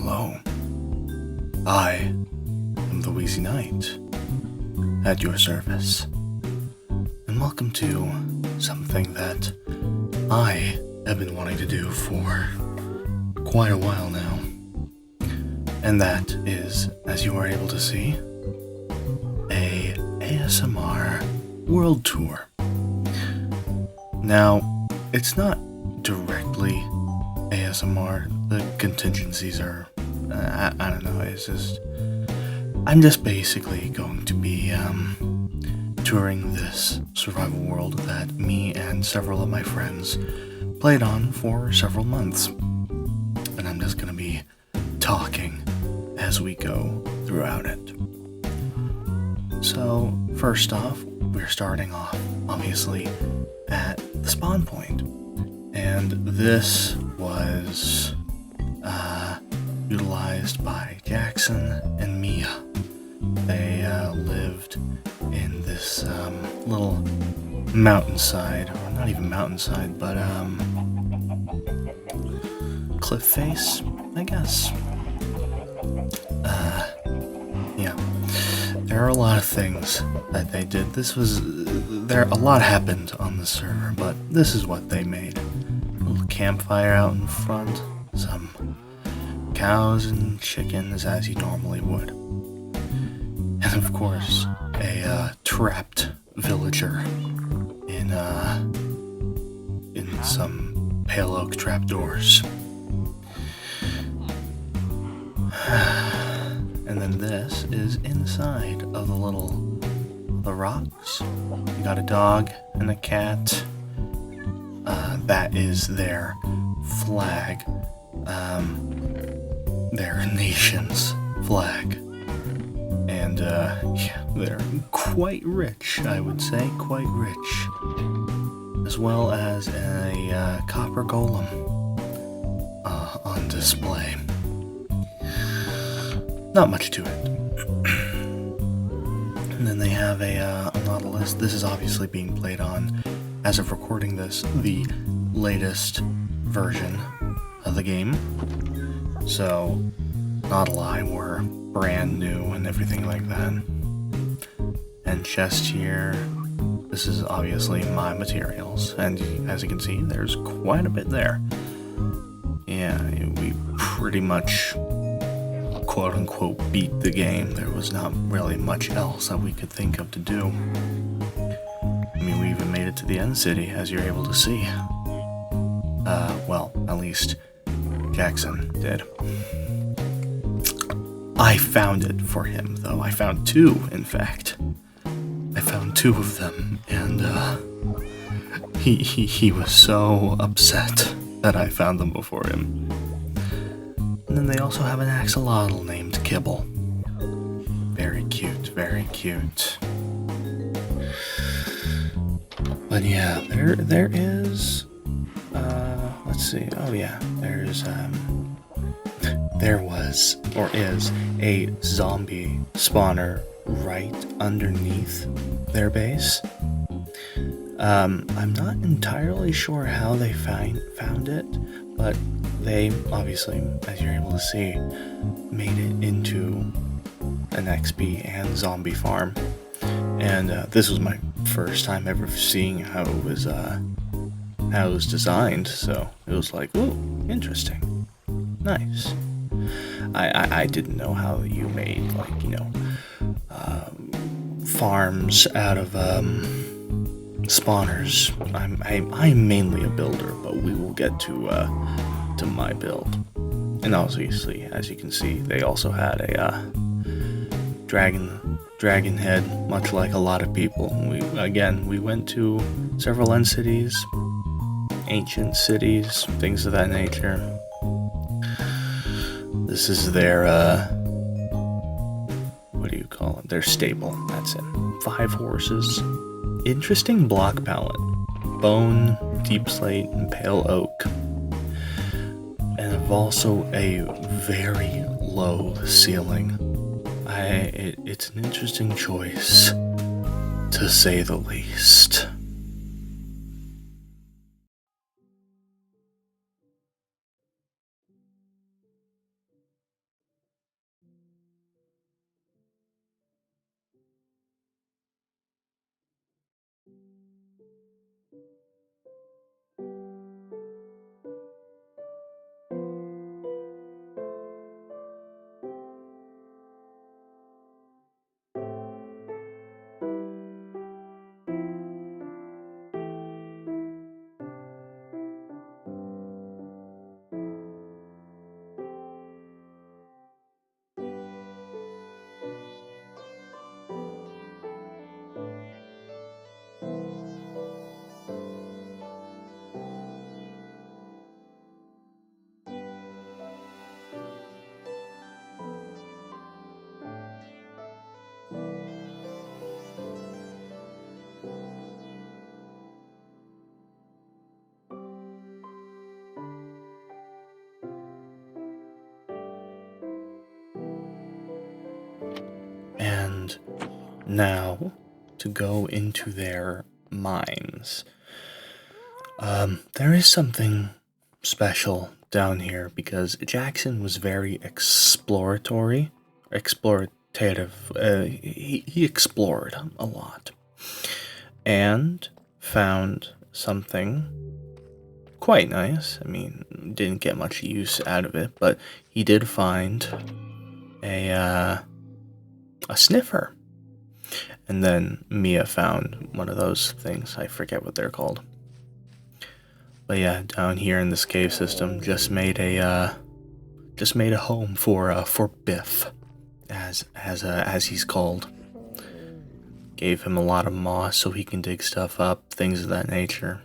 Hello, I am the Weezee Knight, at your service, and welcome to something that I have been wanting to do for quite a while now, and that is, as you are able to see, a ASMR world tour. Now, it's not directly ASMR, the contingencies are, I don't know, it's just, I'm just basically going to be touring this survival world that me and several of my friends played on for several months, and I'm just going to be talking as we go throughout it. So, first off, we're starting off, obviously, at the spawn point. And this was utilized by Jackson and Mia. They lived in this little mountainside, or not even mountainside, but cliff face, I guess. Yeah. There are a lot of things that they did. A lot happened on the server, but this is what they made. A little campfire out in front, some cows and chickens as you normally would. And of course, a trapped villager in some pale oak trapdoors. And then this is inside of the rocks. You got a dog and a cat. That is their flag. Their nation's flag. And, yeah, they're quite rich, I would say. Quite rich. As well as a copper golem on display. Not much to it. And then they have a Nautilus. This is obviously being played on, as of recording this, the latest version of the game. So, Nautilus were brand new and everything like that. And chest here, this is obviously my materials. And as you can see, there's quite a bit there. Yeah, we pretty much quote-unquote beat the game. There was not really much else that we could think of to do. I mean, we even made it to the end city, as you're able to see. Well, at least Jackson did. I found it for him, though. I found two, in fact. I found two of them, and he was so upset that I found them before him. And then they also have an axolotl named Kibble. Very cute, very cute. But yeah, there is, let's see, oh yeah, there was, or is, a zombie spawner right underneath their base. I'm not entirely sure how they found it, but they, obviously, as you're able to see, made it into an XP and zombie farm. And this was my first time ever seeing how it was designed, so it was like, whoa, interesting. Nice. I didn't know how you made, like, you know, farms out of spawners. I'm mainly a builder, but we will get to my build. And obviously, as you can see, they also had a dragon head, much like a lot of people. We went to several end cities, ancient cities, things of that nature. This is their, what do you call it? Their stable, that's it. 5 horses. Interesting block palette. Bone, deep slate, and pale oak. And I've also a very low ceiling. It's an interesting choice, to say the least. And now, to go into their mines. There is something special down here because Jackson was very explorative. He explored a lot and found something quite nice. I mean, didn't get much use out of it, but he did find a sniffer. And then Mia found one of those things. I forget what they're called. But yeah, down here in this cave system, just made a home for Biff, as he's called. Gave him a lot of moss so he can dig stuff up, things of that nature.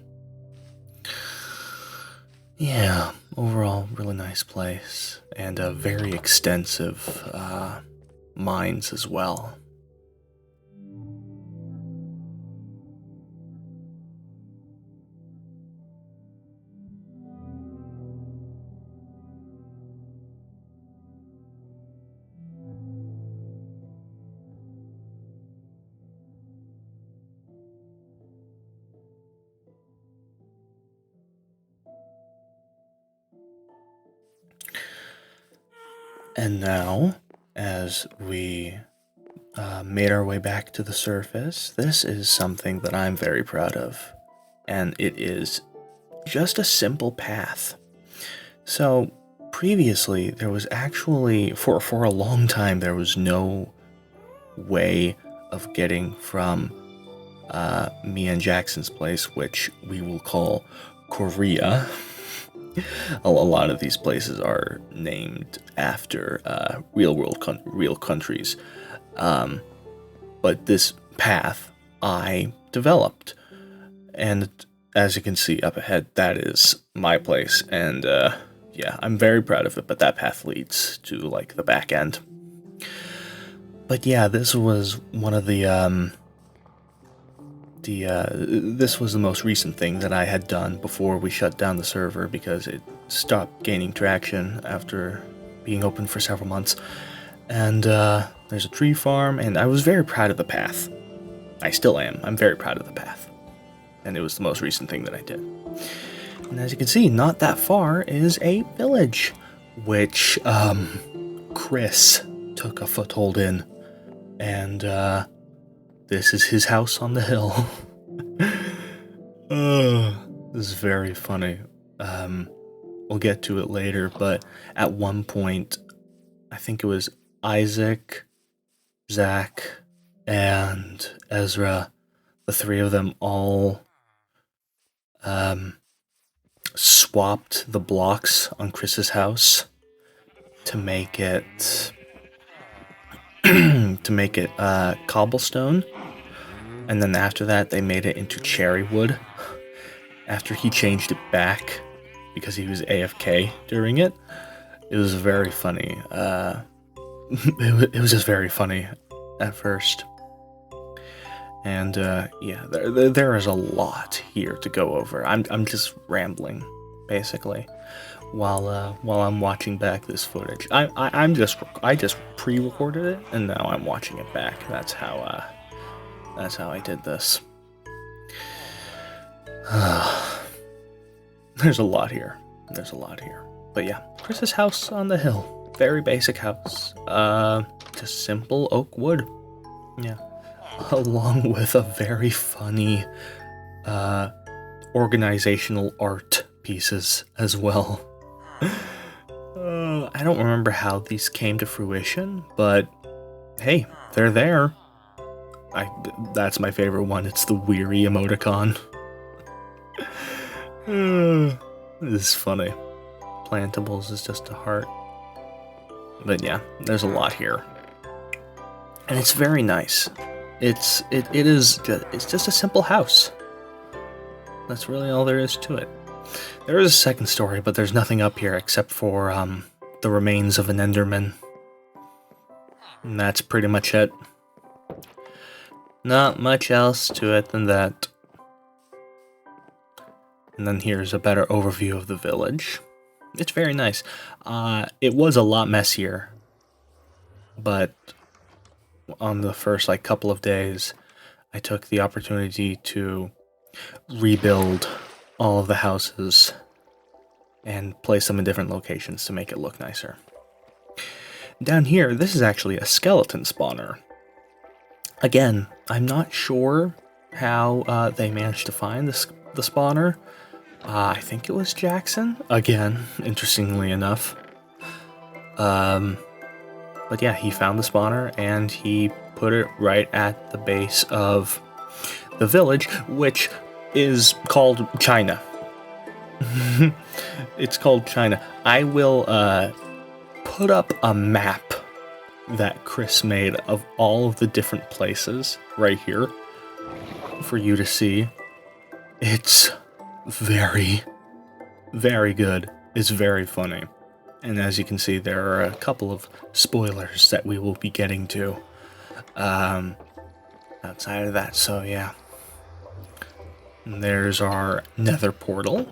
Yeah, overall, really nice place, and very extensive mines as well. And now, as we made our way back to the surface, this is something that I'm very proud of. And it is just a simple path. So, previously, there was actually, for a long time, there was no way of getting from me and Jackson's place, which we will call Korea. A lot of these places are named after real countries, but this path I developed, and as you can see up ahead, that is my place, and yeah, I'm very proud of it. But that path leads to like the back end. But yeah, this was one of this was the most recent thing that I had done before we shut down the server because it stopped gaining traction after being open for several months. And there's a tree farm, and I was very proud of the path. I still am. I'm very proud of the path. And it was the most recent thing that I did. And as you can see, not that far is a village, which Chris took a foothold in. And this is his house on the hill. This is very funny. We'll get to it later, but at one point, I think it was Isaac, Zach, and Ezra, the three of them all swapped the blocks on Chris's house to make it cobblestone, and then after that they made it into cherry wood after he changed it back because he was AFK during it. It was very funny. It was just very funny at first. And yeah, there is a lot here to go over. I'm just rambling basically while I'm watching back this footage. I just pre-recorded it and now I'm watching it back. That's how I did this. There's a lot here. But yeah, Chris's house on the hill. Very basic house. Just simple oak wood. Yeah. Along with a very funny organizational art pieces as well. I don't remember how these came to fruition, but hey, they're there. That's my favorite one. It's the weary emoticon. This is funny. Plantables is just a heart. But yeah, there's a lot here. And it's very nice. It's just a simple house. That's really all there is to it. There is a second story, but there's nothing up here except for the remains of an Enderman. And that's pretty much it. Not much else to it than that. And then here's a better overview of the village. It's very nice. It was a lot messier, but on the first like couple of days, I took the opportunity to rebuild all of the houses and place them in different locations to make it look nicer. Down here, this is actually a skeleton spawner. Again, I'm not sure how they managed to find the spawner. I think it was Jackson, again, interestingly enough. But yeah, he found the spawner and he put it right at the base of the village, which is called China. It's called China. I will put up a map that Chris made of all of the different places right here for you to see. It's very, very good. It's very funny. And as you can see, there are a couple of spoilers that we will be getting to outside of that. So yeah. And there's our Nether portal,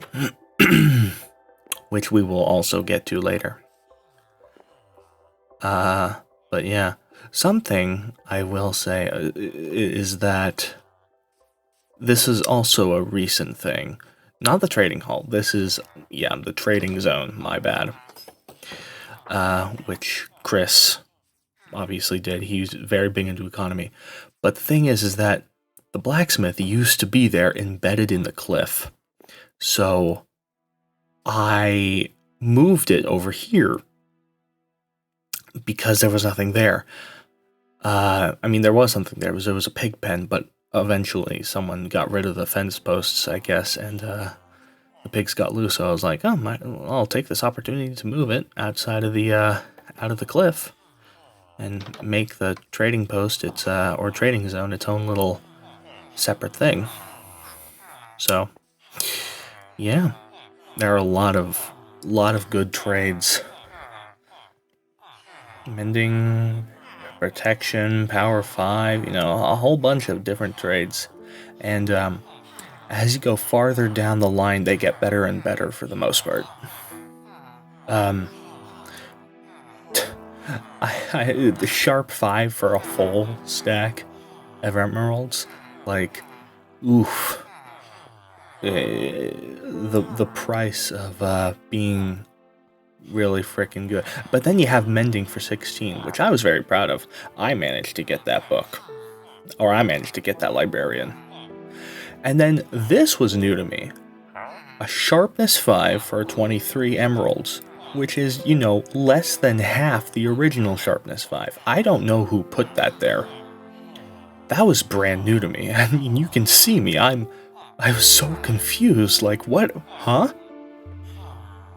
which we will also get to later. But yeah, something I will say is that this is also a recent thing. Not the trading hall. This is, yeah, the trading zone, my bad. Which Chris obviously did. He's very big into economy. But the thing is that the blacksmith used to be there embedded in the cliff. So I moved it over here because there was nothing there. I mean, there was something there. There was a pig pen, but eventually someone got rid of the fence posts, I guess, and the pigs got loose. So I was like, oh, I'll take this opportunity to move it outside of the out of the cliff and make the trading post or trading zone its own little separate thing. So yeah, there are a lot of good trades. Mending, protection, power 5, you know, a whole bunch of different trades. And as you go farther down the line, they get better and better for the most part. The sharp 5 for a full stack of emeralds, like, oof. The price of being really freaking good. But then you have mending for 16, which I was very proud of. I managed to get that book. Or I managed to get that librarian. And then this was new to me. A sharpness 5 for 23 emeralds, which is, you know, less than half the original sharpness 5. I don't know who put that there. That was brand new to me. I mean, you can see me. I was so confused. Like, what? Huh?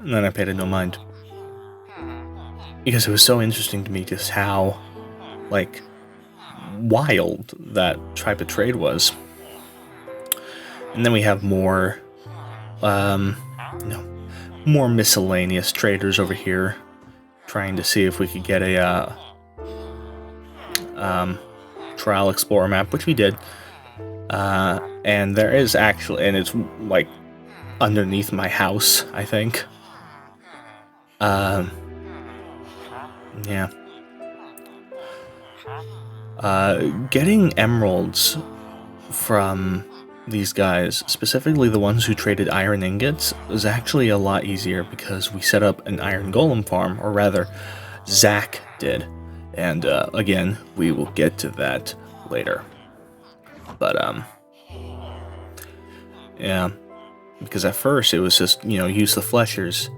And then I paid it no mind. Because it was so interesting to me just how, like, wild that type of trade was. And then we have more, more miscellaneous traders over here, trying to see if we could get a trial explorer map, which we did. And there is actually, and it's like underneath my house, I think. Yeah. Getting emeralds from these guys, specifically the ones who traded iron ingots, was actually a lot easier because we set up an iron golem farm, or rather, Zach did. And again, we will get to that later. But yeah, because at first it was just, you know, use the fleshers,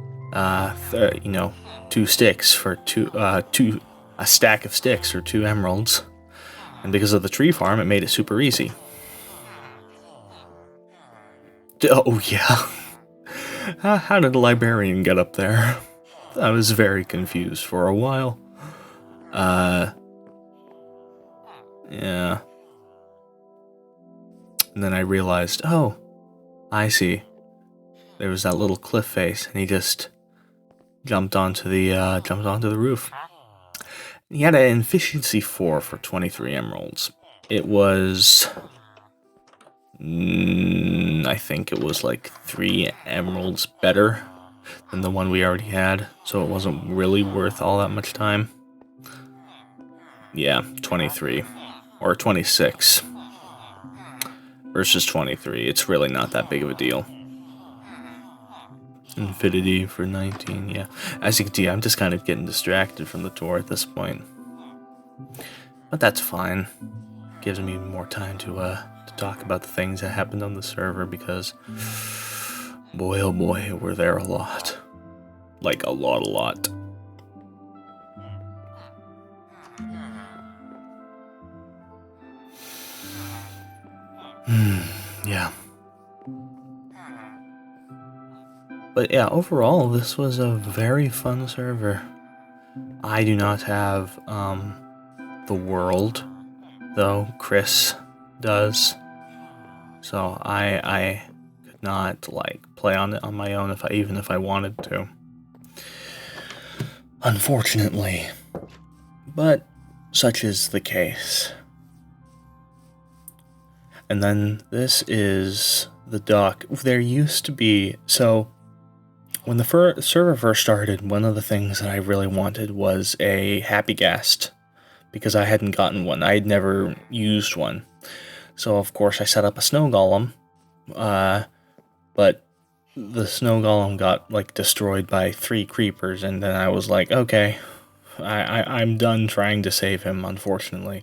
2 sticks for a stack of sticks or 2 emeralds. And because of the tree farm, it made it super easy. Oh yeah. How did the librarian get up there? I was very confused for a while. Yeah. And then I realized, oh, I see. There was that little cliff face, and he just jumped onto the roof. He had an efficiency 4 for 23 emeralds. It was, I think it was like 3 emeralds better than the one we already had, so it wasn't really worth all that much time. yeah, 23 or 26 versus 23. It's really not that big of a deal. Infinity for 19, yeah. As you can see, I'm just kind of getting distracted from the tour at this point. But that's fine. Gives me more time to talk about the things that happened on the server, because boy oh boy, were there a lot. Like a lot. Yeah. But yeah, overall, this was a very fun server. I do not have the world, though Chris does. So I could not like play on it on my own even if I wanted to. Unfortunately. But such is the case. And then this is the dock. There used to be, so when the server first started, one of the things that I really wanted was a happy ghast, because I hadn't gotten one. I had never used one. So of course I set up a snow golem, but the snow golem got like destroyed by 3 creepers, and then I was like, okay, I'm done trying to save him, unfortunately,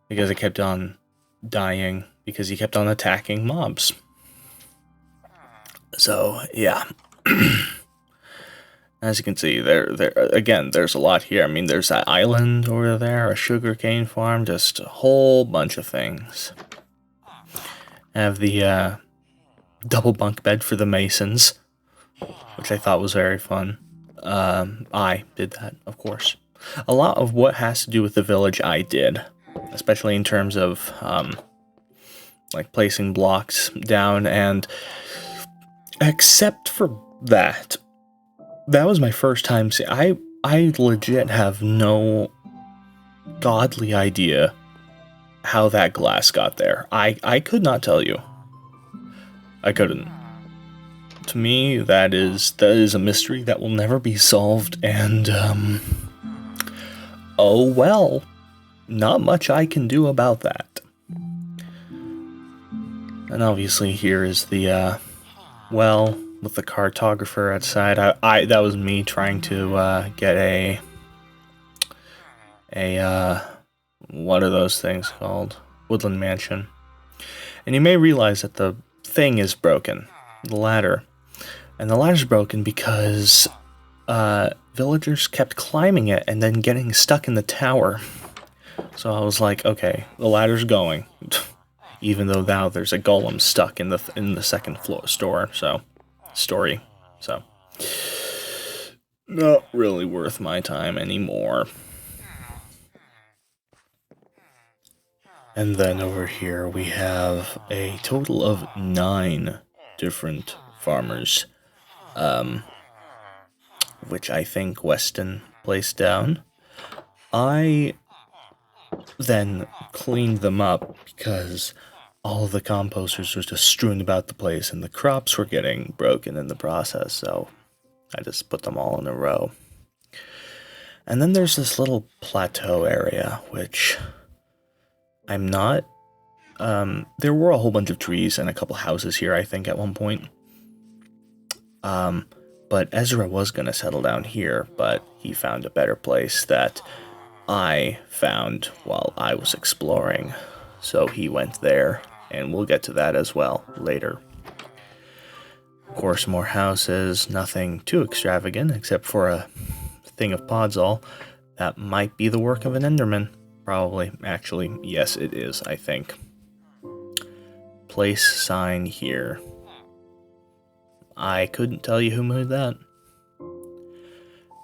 because it kept on dying because he kept on attacking mobs. So yeah. As you can see, there again, there's a lot here. I mean, there's that island over there, a sugarcane farm, just a whole bunch of things. I have the double bunk bed for the masons, which I thought was very fun. I did that, of course. A lot of what has to do with the village I did, especially in terms of like placing blocks down, and except for that was my first time seeing. I legit have no godly idea how that glass got there. I could not tell you. I couldn't. To me, that is a mystery that will never be solved, and oh well, not much I can do about that. And obviously here is the well, with the cartographer outside. That was me trying to get a what are those things called? Woodland mansion. And you may realize that the thing is broken, the ladder. And the ladder's broken because villagers kept climbing it and then getting stuck in the tower. So I was like, okay, the ladder's going. Even though now there's a golem stuck in the second floor story. So not really worth my time anymore. And then over here we have a total of 9 different farmers, which I think Weston placed down. I then cleaned them up because all of the composters were just strewn about the place and the crops were getting broken in the process, so I just put them all in a row. And then there's this little plateau area, which I'm not... there were a whole bunch of trees and a couple houses here, I think, at one point. But Ezra was going to settle down here, but he found a better place that I found while I was exploring. So he went there, and we'll get to that as well later. Of course, more houses, nothing too extravagant, except for a thing of podzol. That might be the work of an Enderman. Probably. Actually, yes, it is, I think. Place sign here. I couldn't tell you who moved that.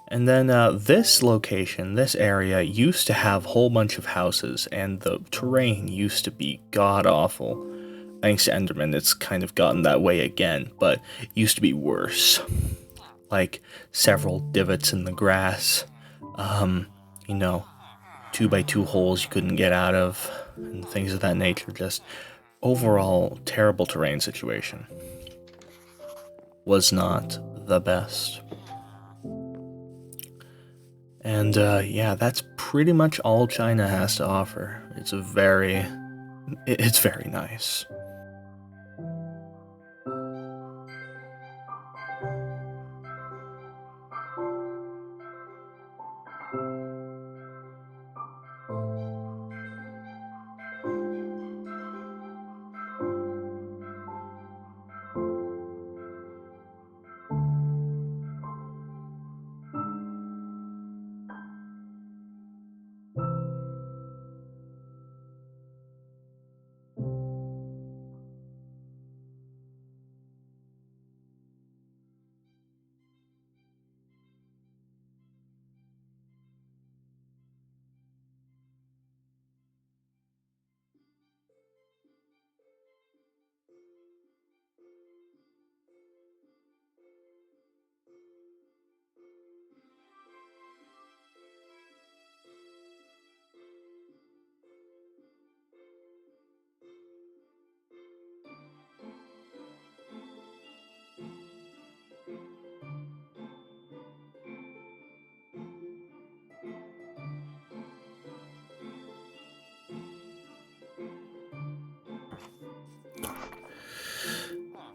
And then this location, this area, used to have a whole bunch of houses, and the terrain used to be god-awful. Thanks to Enderman, it's kind of gotten that way again, but it used to be worse. Like, several divots in the grass, 2x2 holes you couldn't get out of, and things of that nature. Just overall terrible terrain situation. Was not the best. And yeah, that's pretty much all China has to offer. It's very nice.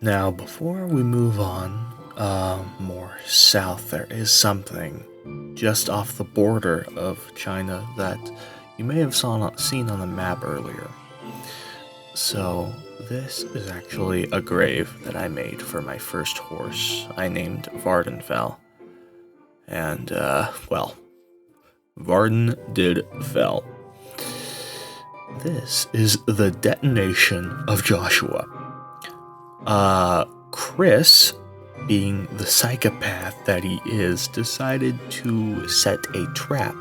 Now, before we move on more south, there is something just off the border of China that you may have seen on the map earlier. So, this is actually a grave that I made for my first horse. I named Vardenfell. And, well, Varden did fell. This is the Detonation of Joshua. Chris, being the psychopath that he is, decided to set a trap.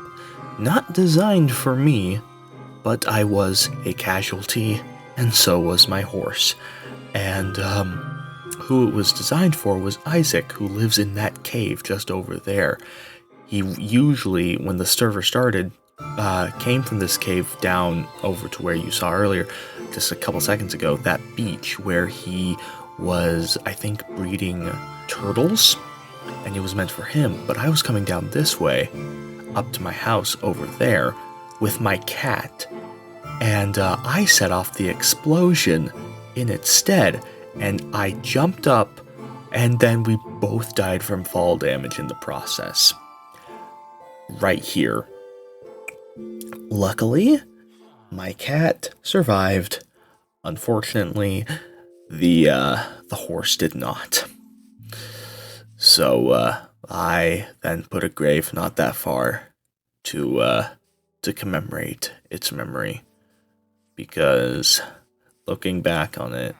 Not designed for me, but I was a casualty, and so was my horse. And, who it was designed for was Isaac, who lives in that cave just over there. He usually, when the server started, came from this cave down over to where you saw earlier, just a couple seconds ago, that beach where he was, I think, breeding turtles, and it was meant for him. But I was coming down this way, up to my house over there, with my cat, and I set off the explosion in its stead, and I jumped up, and then we both died from fall damage in the process. Right here. Luckily, my cat survived. Unfortunately, the horse did not. So I then put a grave not that far to commemorate its memory, because looking back on it,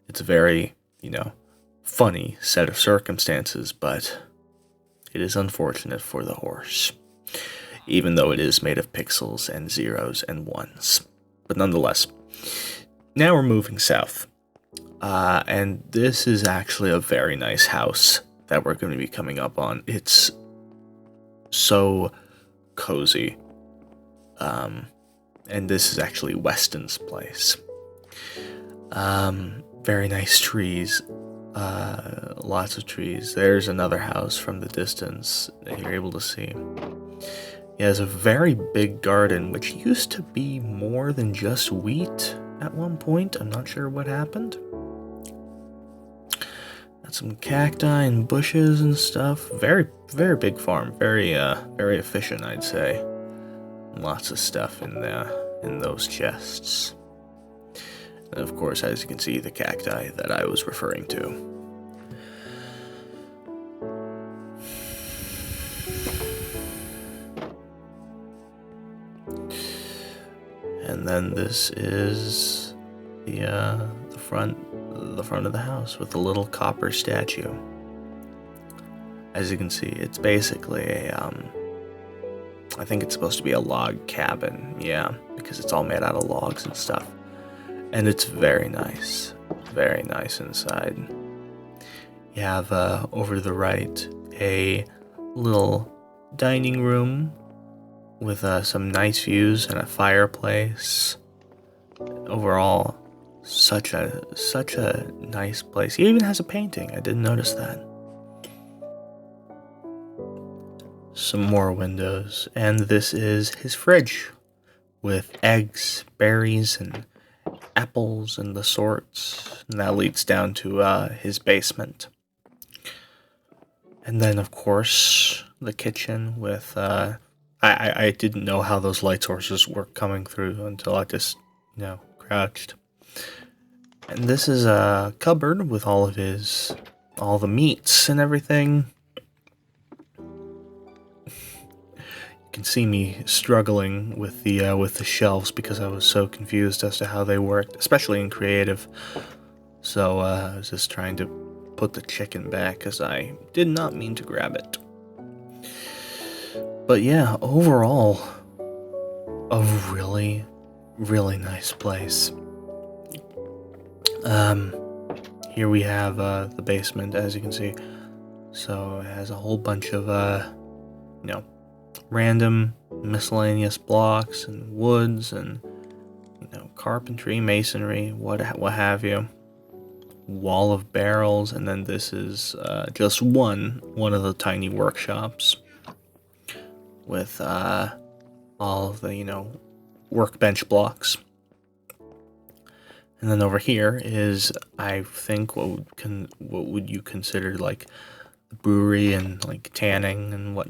it's a very, funny set of circumstances, but it is unfortunate for the horse, even though it is made of pixels and zeros and ones. But nonetheless, now we're moving south. And this is actually a very nice house that we're going to be coming up on. It's so cozy. And this is actually Weston's place. Very nice trees. Lots of trees. There's another house from the distance that you're able to see. He has a very big garden, which used to be more than just wheat at one point. I'm not sure what happened. Got some cacti and bushes and stuff. Very, very big farm. Very efficient, I'd say. Lots of stuff in those chests. And of course, as you can see, the cacti that I was referring to. And then this is the front of the house with the little copper statue. As you can see, it's basically a I think it's supposed to be a log cabin, yeah, because it's all made out of logs and stuff. And it's very nice inside. You have over to the right a little dining room with some nice views and a fireplace. Overall, such a nice place. He even has a painting. I didn't notice that. Some more windows. And this is his fridge with eggs, berries, and apples and the sorts. And that leads down to his basement. And then, of course, the kitchen with... I didn't know how those light sources were coming through until I just, crouched. And this is a cupboard with all the meats and everything. You can see me struggling with the shelves because I was so confused as to how they worked, especially in creative. So I was just trying to put the chicken back because I did not mean to grab it. But yeah, overall, a really, really nice place. Here we have the basement, as you can see. So it has a whole bunch of random miscellaneous blocks and woods and carpentry, masonry, what have you. Wall of barrels, and then this is just one of the tiny workshops with all of the workbench blocks. And then over here is, I think, what would you consider like the brewery and like tanning and what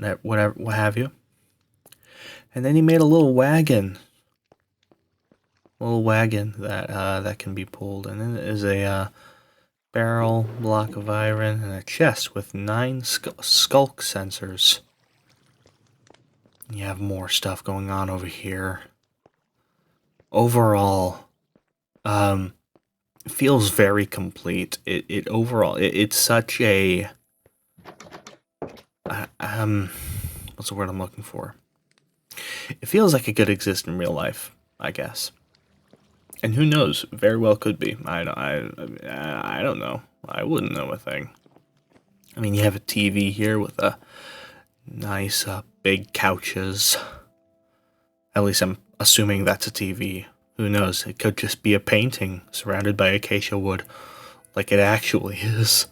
have you. And then he made a little wagon that can be pulled, and then it is a barrel, block of iron, and a chest with 9 skulk sensors. You have more stuff going on over here. Overall, it feels very complete. It's such a what's the word I'm looking for? It feels like it could exist in real life, I guess. And who knows? Very well could be. I don't know. I wouldn't know a thing. I mean, you have a TV here with a nice big couches. At least I'm assuming that's a TV. Who knows? It could just be a painting surrounded by acacia wood, like it actually is.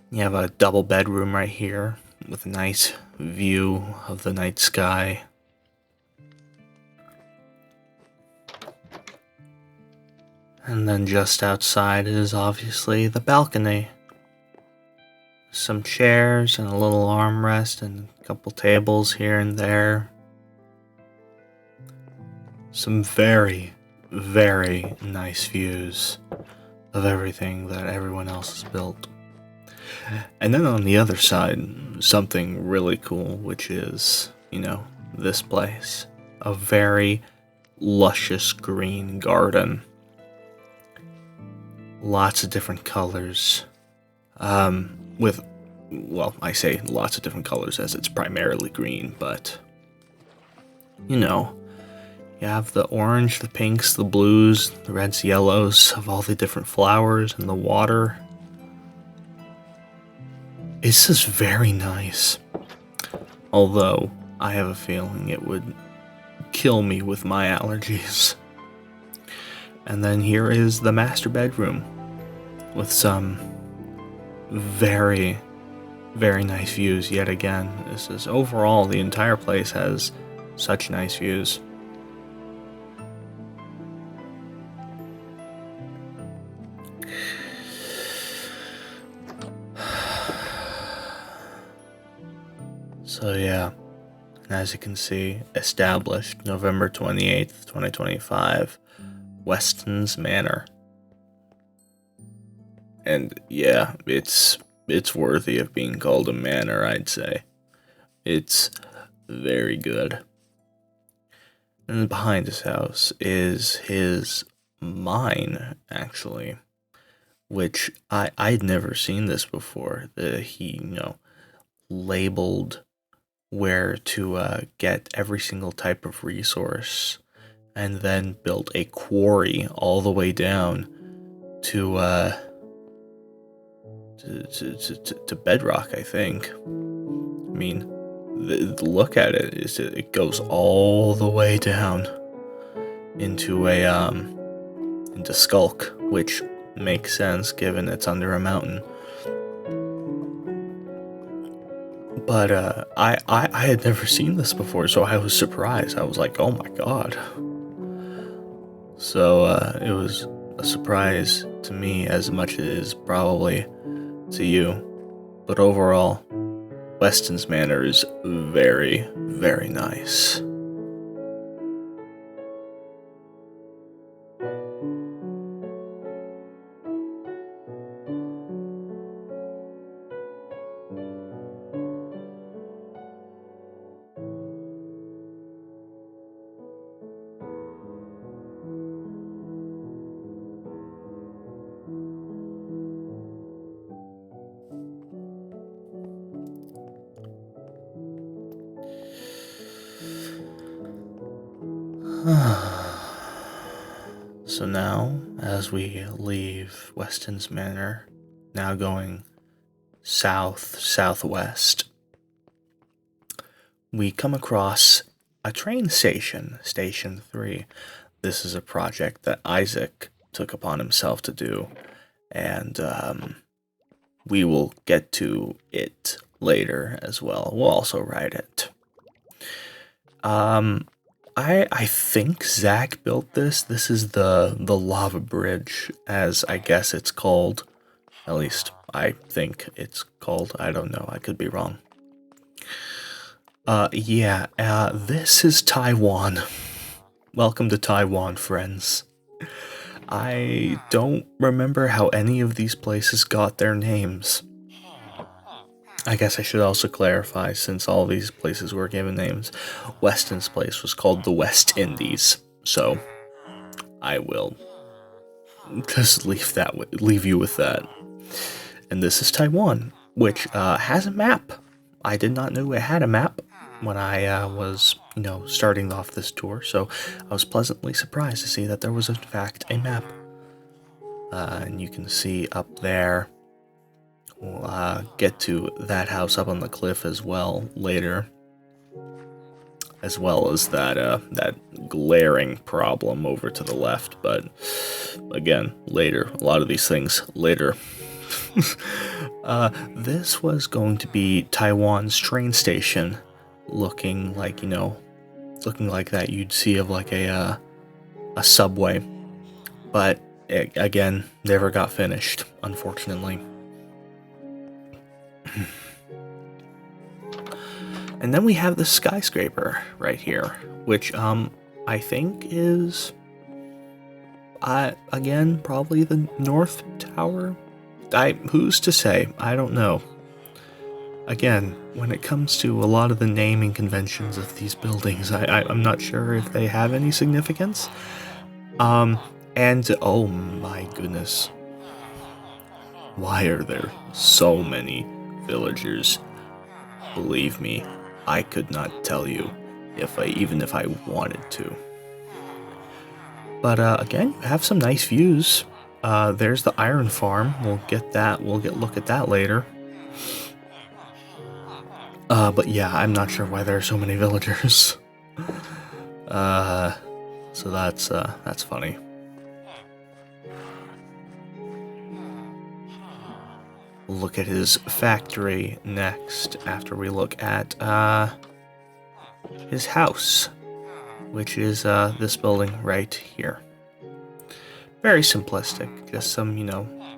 You have a double bedroom right here with a nice view of the night sky. And then just outside is obviously the balcony. Some chairs and a little armrest and a couple tables here and there. Some very, very nice views of everything that everyone else has built. And then on the other side, something really cool, which is, this place. A very luscious green garden. Lots of different colors. I say lots of different colors as it's primarily green, but, you have the orange, the pinks, the blues, the reds, yellows of all the different flowers and the water. It's just very nice. Although, I have a feeling it would kill me with my allergies. And then here is the master bedroom with some very, very nice views yet again. This is overall, the entire place has such nice views. So yeah, as you can see, established November 28th, 2025, Weston's Manor. And yeah, it's worthy of being called a manor, I'd say. It's very good. And behind his house is his mine, actually, which I'd never seen this before. He, labeled where to get every single type of resource, and then built a quarry all the way down to bedrock, I think. I mean, the look at it is it goes all the way down into into Skulk, which makes sense given it's under a mountain. But I had never seen this before, so I was surprised. I was like, oh my god. So it was a surprise to me as much as it is probably to you. But overall, Weston's Manor is very, very nice. So now, as we leave Weston's Manor, now going southwest, we come across a train station, Station 3. This is a project that Isaac took upon himself to do, and we will get to it later as well. We'll also write it. I think Zach built this. This is the lava bridge, as I guess it's called. At least I think it's called. I don't know. I could be wrong. This is Taiwan. Welcome to Taiwan, friends. I don't remember how any of these places got their names. I guess I should also clarify, since all these places were given names, Weston's place was called the West Indies, so I will just leave you with that. And this is Taiwan, which has a map. I did not know it had a map when I was, starting off this tour, so I was pleasantly surprised to see that there was in fact a map. And you can see up there. We'll get to that house up on the cliff as well later, as well as that glaring problem over to the left. But again, later. A lot of these things later. This was going to be Taiwan's train station, looking like that you'd see of like a subway, but it, again, never got finished, unfortunately. And then we have the skyscraper right here, which I think is again probably the North Tower. Who's to say? I don't know. Again, when it comes to a lot of the naming conventions of these buildings, I'm not sure if they have any significance. And oh my goodness, why are there so many villagers? Believe me, I could not tell you even if I wanted to. But again, you have some nice views. There's the iron farm. We'll get look at that later. But yeah, I'm not sure why there are so many villagers. So that's funny. Look at his factory next, after we look at his house, which is this building right here. Very simplistic, just some,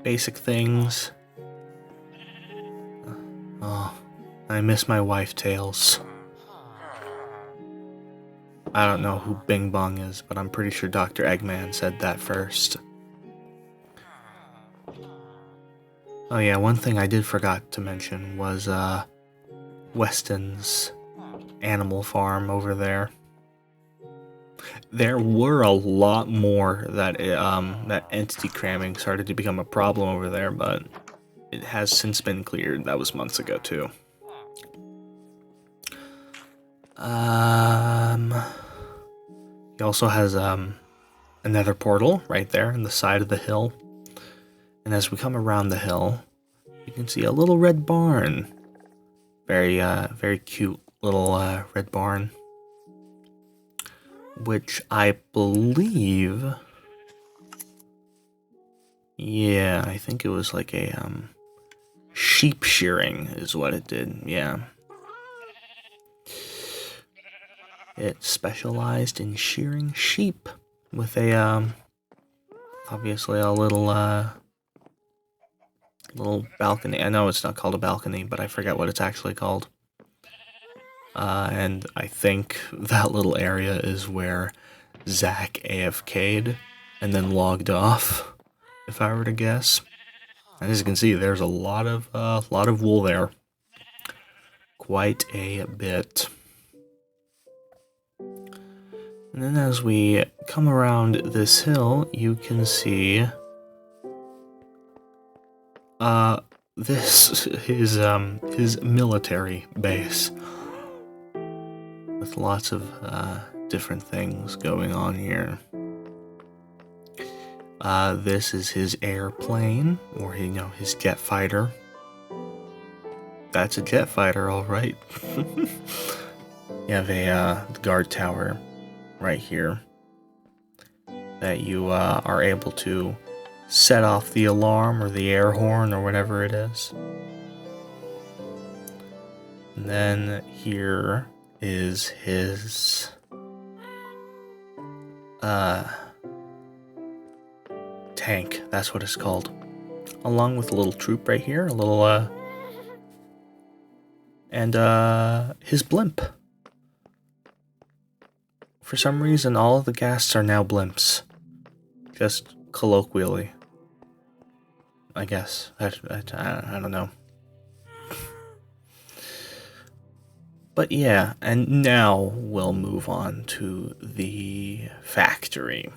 basic things. Oh, I miss my wife Tails. I don't know who Bing Bong is, but I'm pretty sure Dr. Eggman said that first. Oh yeah, one thing I did forgot to mention was Weston's animal farm over there. There were a lot more that entity cramming started to become a problem over there, but it has since been cleared. That was months ago too. He also has another portal right there in the side of the hill. And as we come around the hill, you can see a little red barn. Very cute little red barn. Which I believe... Yeah, I think it was like a sheep shearing is what it did, yeah. It specialized in shearing sheep with a, obviously a little balcony. I know it's not called a balcony, but I forget what it's actually called. And I think that little area is where Zach AFK'd and then logged off, if I were to guess. And as you can see, there's a lot of wool there. Quite a bit. And then as we come around this hill, you can see this is his military base with lots of different things going on here. This is his airplane, or his jet fighter. That's a jet fighter, all right. You have a guard tower right here that you are able to set off the alarm or the air horn or whatever it is. And then here is his tank, that's what it's called. Along with a little troop right here, a little and his blimp. For some reason, all of the ghasts are now blimps. Just colloquially. I guess. I don't know. But yeah, and now we'll move on to the factory.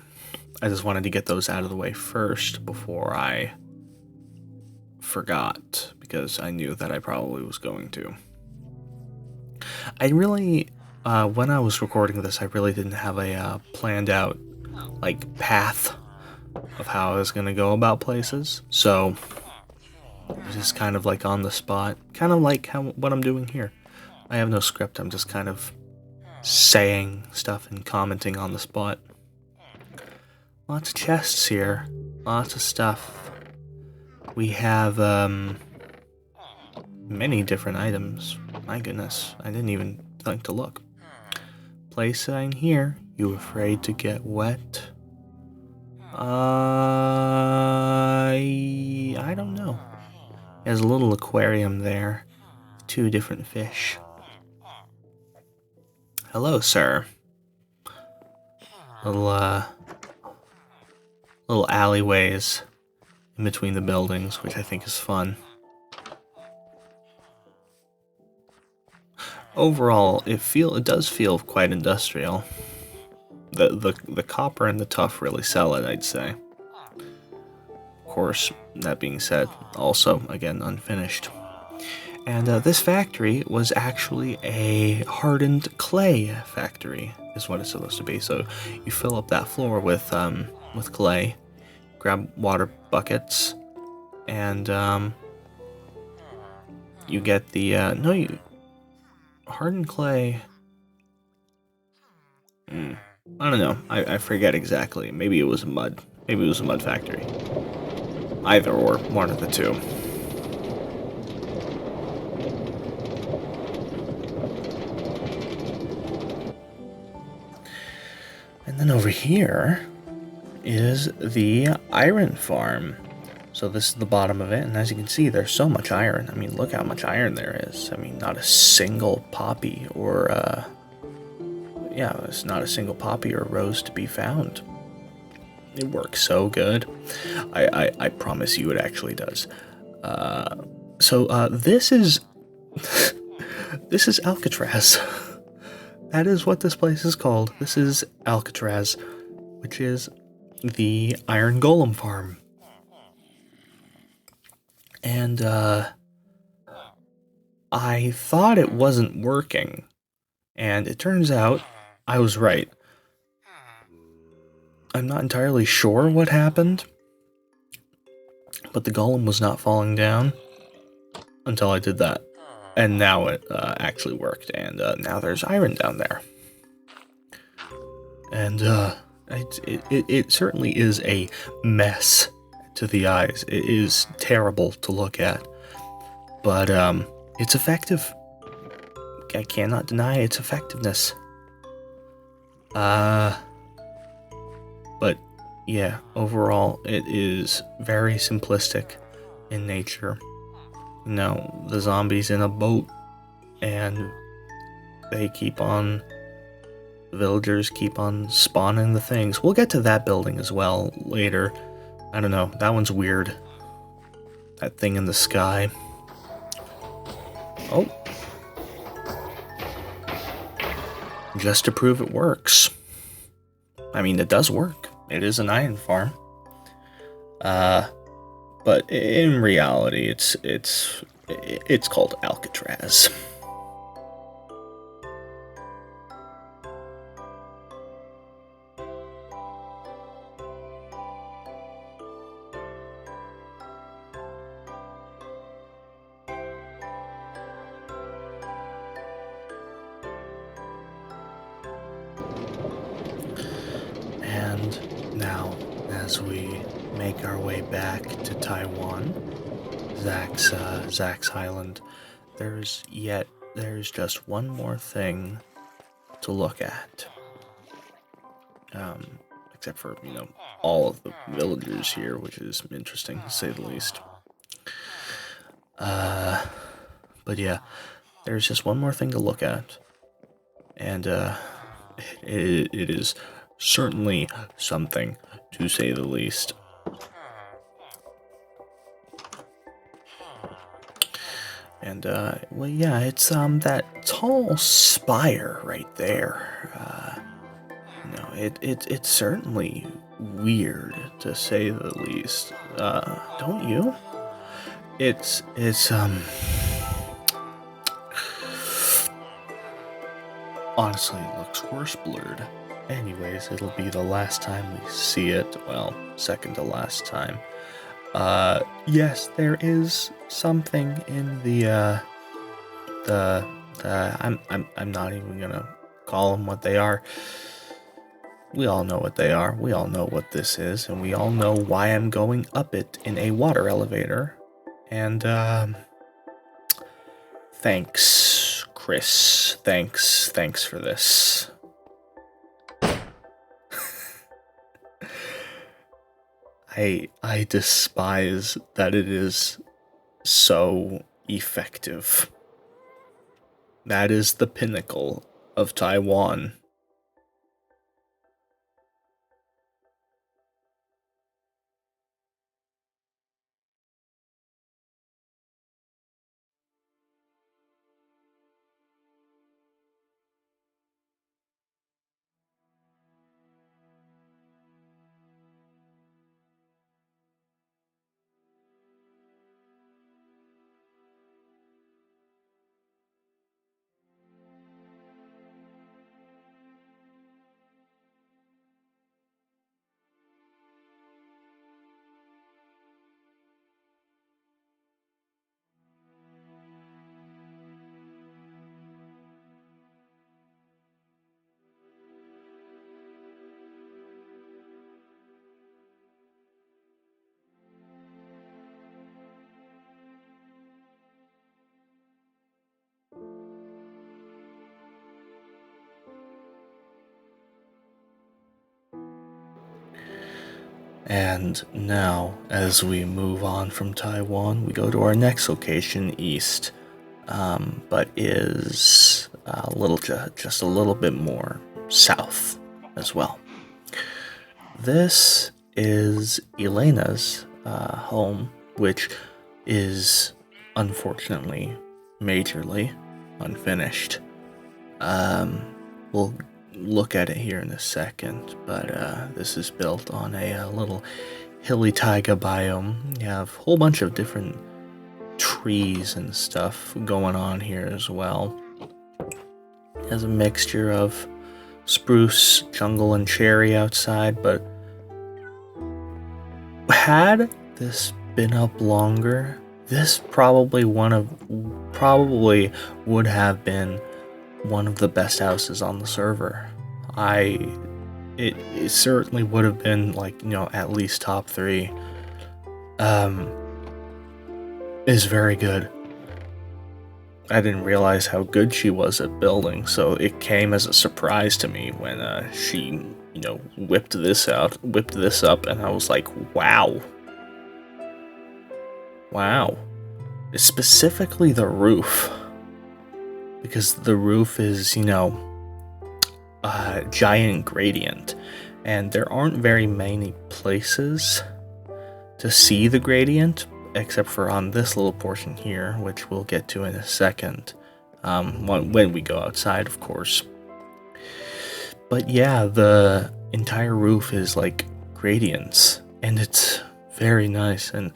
I just wanted to get those out of the way first before I forgot, because I knew that I probably was going to. I really, when I was recording this, I really didn't have a planned out, path of how I was going to go about places. So, it was just kind of on the spot. Kind of like what I'm doing here. I have no script, I'm just kind of saying stuff and commenting on the spot. Lots of chests here. Lots of stuff. We have, many different items. My goodness, I didn't even think to look. Place sign here. You afraid to get wet? I don't know. There's a little aquarium there. 2 different fish. Hello, sir. Little alleyways in between the buildings, which I think is fun. Overall, it does feel quite industrial. The copper and the tuff really sell it, I'd say. Of course, that being said, also, again, unfinished. And this factory was actually a hardened clay factory, is what it's supposed to be. So you fill up that floor with clay, grab water buckets, and you get the hardened clay. I don't know. I forget exactly. Maybe it was mud. Maybe it was a mud factory. Either or, one of the two. And then over here is the iron farm. So this is the bottom of it, and as you can see, there's so much iron. I mean, look how much iron there is. I mean, not a single poppy or, it's not a single poppy or rose to be found. It works so good. I promise you it actually does. This is... this is Alcatraz. That is what this place is called. This is Alcatraz, which is the Iron Golem farm. And, I thought it wasn't working, and it turns out I was right. I'm not entirely sure what happened, but the golem was not falling down until I did that. And now it actually worked, and now there's iron down there. And it certainly is a mess to the eyes. It is terrible to look at, but it's effective. I cannot deny its effectiveness. But yeah, overall, it is very simplistic in nature. You know, the zombies in a boat, and the villagers keep on spawning the things. We'll get to that building as well later. I don't know, that one's weird. That thing in the sky. Oh. Just to prove it works. I mean, it does work. It is an iron farm. But in reality, it's called Alcatraz. And now, as we make our way back to Taiwan, Zach's Island, there's just one more thing to look at. Except for, you know, all of the villagers here, which is interesting to say the least. But yeah, there's just one more thing to look at. And it is certainly something to say the least. And well, yeah, it's that tall spire right there. It's certainly weird to say the least. Don't you? It's honestly, it looks worse blurred. Anyways, it'll be the last time we see it. Well, second to last time. Yes, there is something in the I'm not even gonna call them what they are. We all know what they are. We all know what this is, and we all know why I'm going up it in a water elevator. And thanks, Chris. Thanks for this. I despise that it is so effective. That is the pinnacle of Taiwan. And now, as we move on from Taiwan, we go to our next location, east, but is just a little bit more south as well. This is Elainna's home, which is unfortunately majorly unfinished. We'll look at it here in a second, but this is built on a little hilly taiga biome. You have a whole bunch of different trees and stuff going on here as well. It has a mixture of spruce, jungle, and cherry outside, but had this been up longer, this probably would have been one of the best houses on the server. It certainly would have been, like, you know, at least top 3. Is very good. I didn't realize how good she was at building, so it came as a surprise to me when she, whipped this up, and I was like, wow. Wow. Specifically the roof. Because the roof is, a giant gradient, and there aren't very many places to see the gradient, except for on this little portion here, which we'll get to in a second, when we go outside, of course. But yeah, the entire roof is like gradients, and it's very nice, and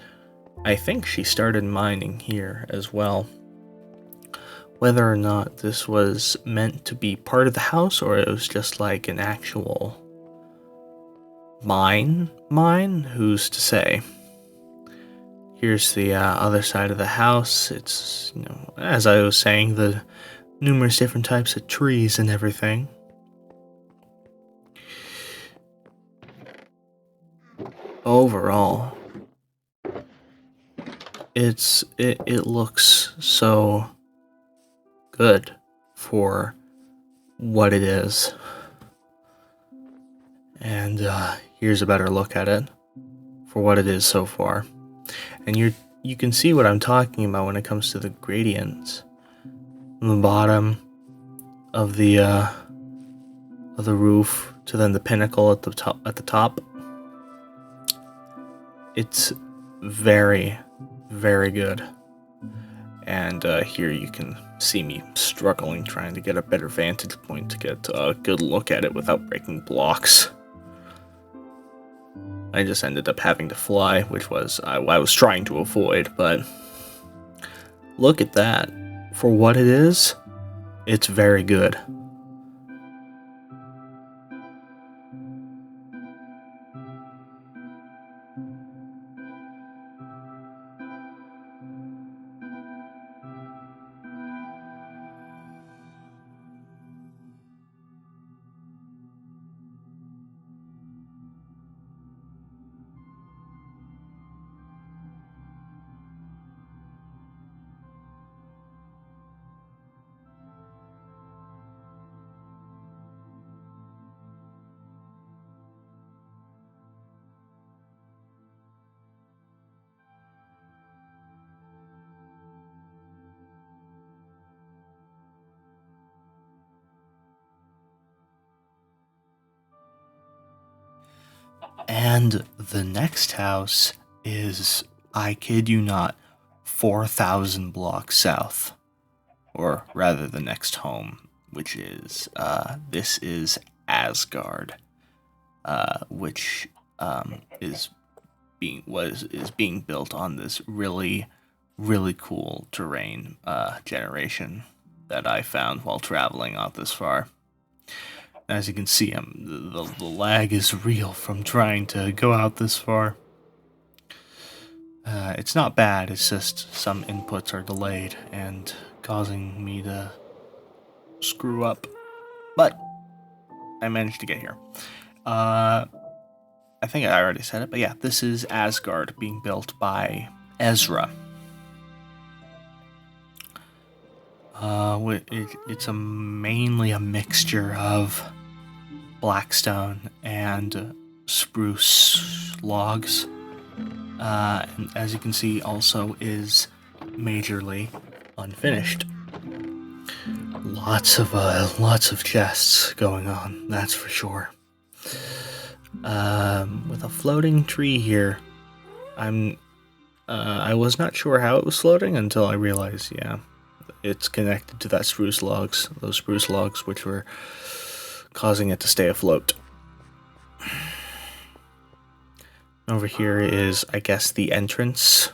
I think she started mining here as well. Whether or not this was meant to be part of the house, or it was just like an actual mine, who's to say? Here's the other side of the house. It's, as I was saying, the numerous different types of trees and everything. Overall, it looks so good for what it is. And here's a better look at it for what it is so far. And you can see what I'm talking about when it comes to the gradients. From the bottom of the roof to then the pinnacle at the top. It's very, very good. And here you can see me struggling trying to get a better vantage point to get a good look at it without breaking blocks. I just ended up having to fly, which was I was trying to avoid, but look at that. For what it is, it's very good. And the next house is, I kid you not, 4,000 blocks south. Or rather, the next home, which is, this is Asgard, which is being built on this really, really cool terrain generation that I found while traveling out this far. As you can see, the lag is real from trying to go out this far. It's not bad, it's just some inputs are delayed and causing me to screw up. But I managed to get here. I think I already said it, but yeah, this is Asgard being built by Ezra. It's mainly a mixture of blackstone and spruce logs. And as you can see, also is majorly unfinished. Lots of chests going on, that's for sure. With a floating tree here. I was not sure how it was floating until I realized, yeah, it's connected to those spruce logs, which were causing it to stay afloat. Over here is, I guess, the entrance,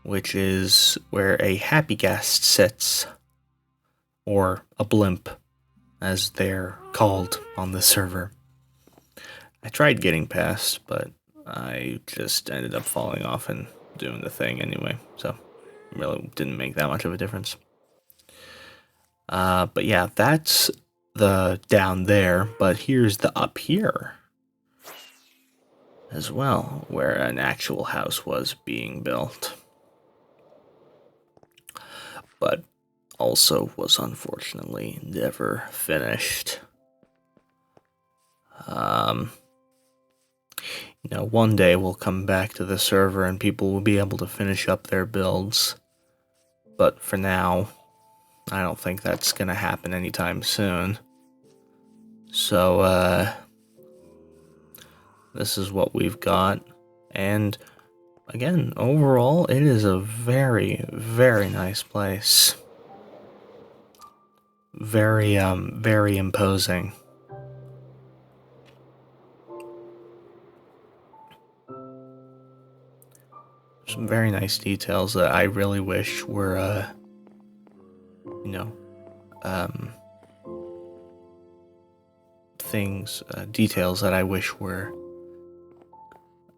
which is where a happy guest sits, or a blimp, as they're called on the server. I tried getting past, but I just ended up falling off and doing the thing anyway, so it really didn't make that much of a difference. But yeah, that's the down there, but here's the up here as well, where an actual house was being built. But also was unfortunately never finished. One day we'll come back to the server and people will be able to finish up their builds. But for now, I don't think that's gonna happen anytime soon. So, this is what we've got. And again, overall, it is a very, very nice place. Very, very imposing. Some very nice details that I really wish were, details that I wish were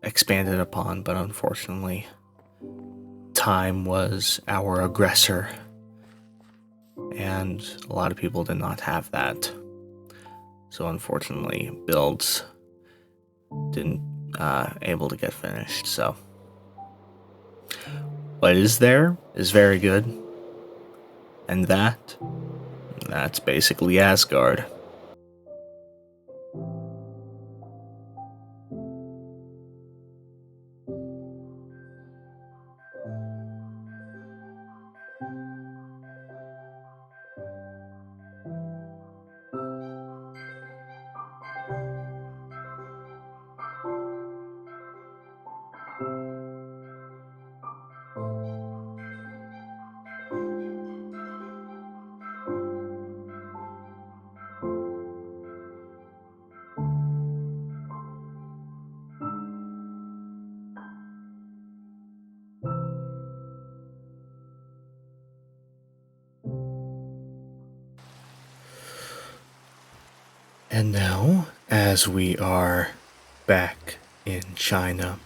expanded upon, but unfortunately, time was our aggressor, and a lot of people did not have that. So unfortunately, builds didn't able to get finished. So what is there is very good, and that's basically Asgard. And now, as we are back in China,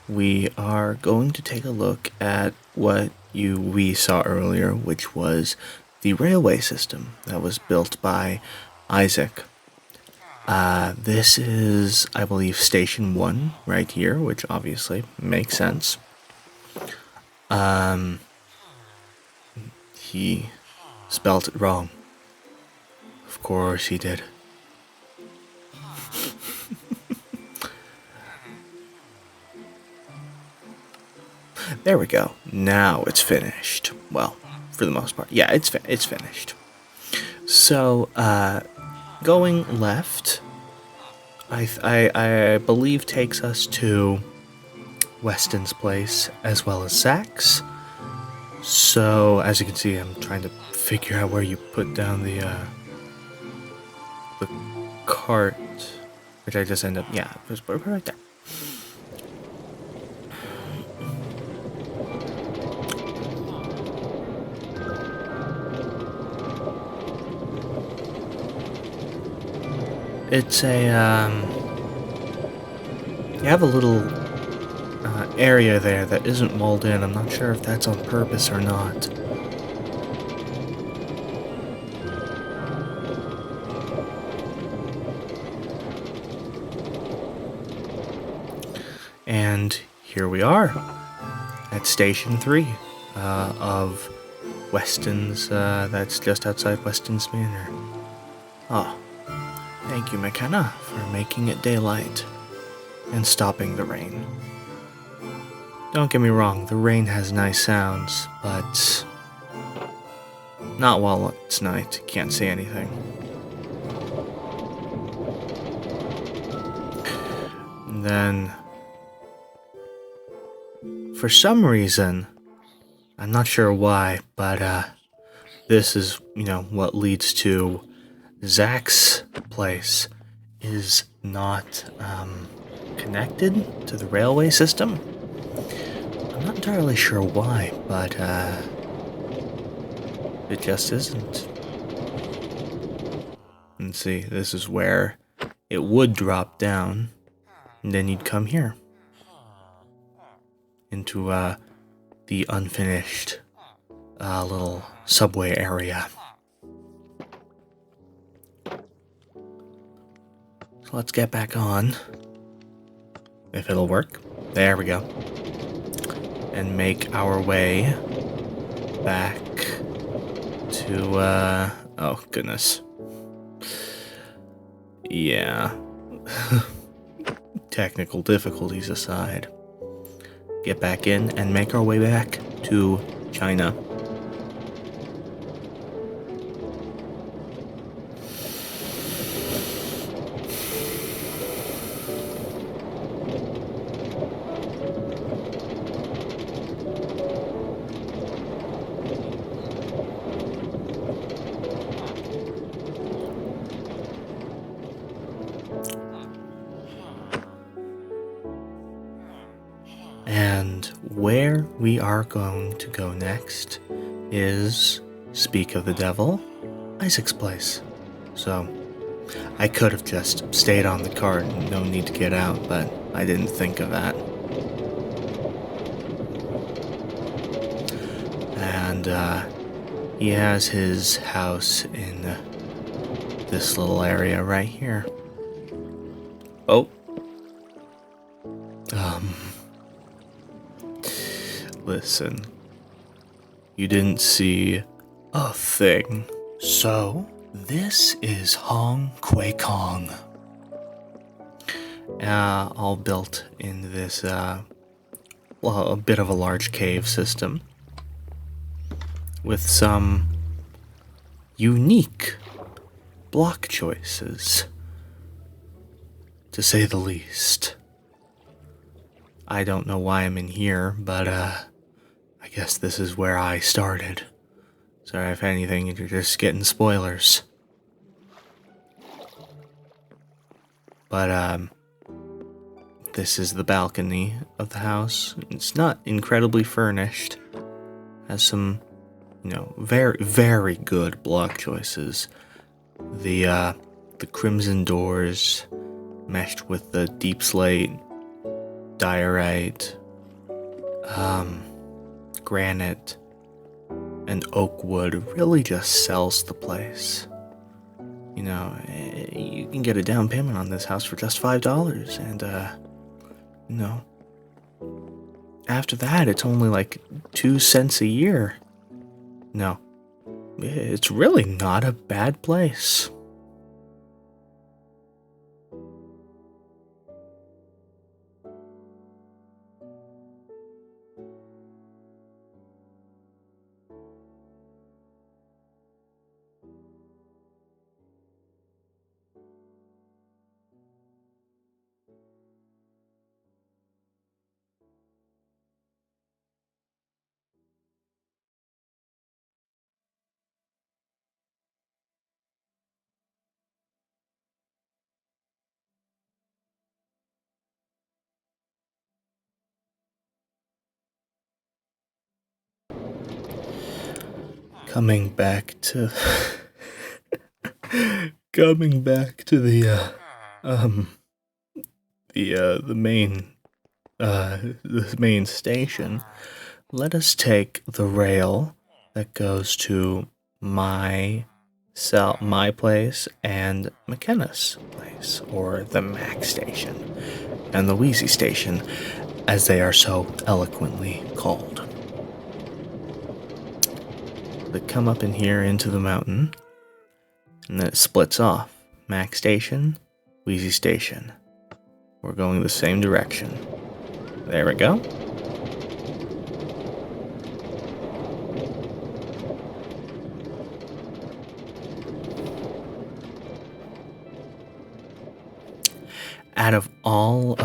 we are going to take a look at what we saw earlier, which was the railway system that was built by Isaac. This is, I believe, Station 1 right here, which obviously makes sense. He spelt it wrong. Of course he did. There we go. Now it's finished. Well, for the most part. Yeah, it's finished. So, going left, I believe takes us to Weston's place as well as Zach's. So, as you can see, I'm trying to figure out where you put down the cart, which I just end up, yeah, just put it right there. It's a, you have a little area there that isn't walled in. I'm not sure if that's on purpose or not. And here we are at Station 3 of Weston's, that's just outside Weston's Manor. Oh, thank you, McKenna, for making it daylight and stopping the rain. Don't get me wrong, the rain has nice sounds, but not while it's night. Can't see anything. And then, for some reason, I'm not sure why, but this is, what leads to Zach's place is not connected to the railway system. I'm not entirely sure why, but it just isn't. And see, this is where it would drop down, and then you'd come here into the unfinished little subway area. So let's get back on, if it'll work. There we go. And make our way back to, oh goodness. Yeah. Technical difficulties aside. Get back in and make our way back to China. And where we are going to go next is, speak of the devil, Isaac's place. So, I could have just stayed on the cart and no need to get out, but I didn't think of that. And, he has his house in this little area right here. Oh. Listen. You didn't see a thing. So, this is Kwake'ong. All built in this, well, a bit of a large cave system. With some unique block choices, to say the least. I don't know why I'm in here, but, I guess this is where I started. Sorry if anything, you're just getting spoilers. But, this is the balcony of the house. It's not incredibly furnished. Has some, you know, very, very good block choices. The crimson doors meshed with the deep slate, diorite, granite, and oak wood really just sells the place. You know, you can get a down payment on this house for just $5, and, you know, after that, it's only like 2 cents a year. No, it's really not a bad place. Coming back to the main station, let us take the rail that goes to my place and McKenna's place, or the Mac station, and the Weezee station, as they are so eloquently called. They come up in here into the mountain, and then it splits off. Mac station, Weezee station. We're going the same direction. There we go. Out of all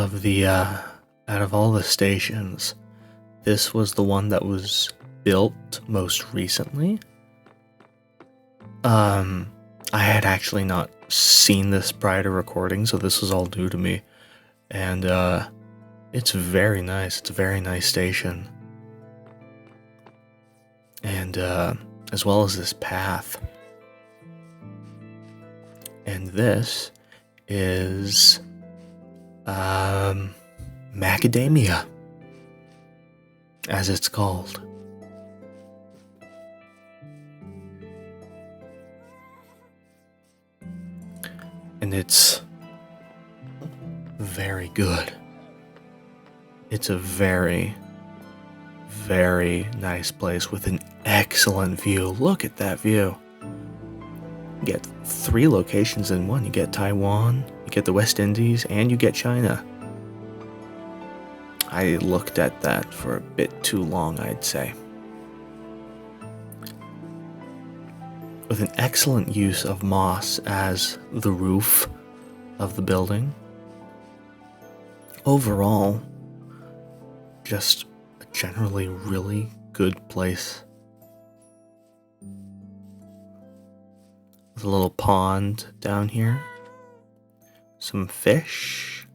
the stations, this was the one that was built most recently. I had actually not seen this prior to recording, so this was all new to me. And, it's very nice. It's a very nice station. And, as well as this path. And this is, Makadamia, as it's called. And it's very good. It's a very, very nice place with an excellent view. Look at that view. You get 3 locations in one. You get Taiwan, you get the West Indies, and you get China. I looked at that for a bit too long, I'd say. With an excellent use of moss as the roof of the building. Overall, just a generally really good place. With a little pond down here. Some fish.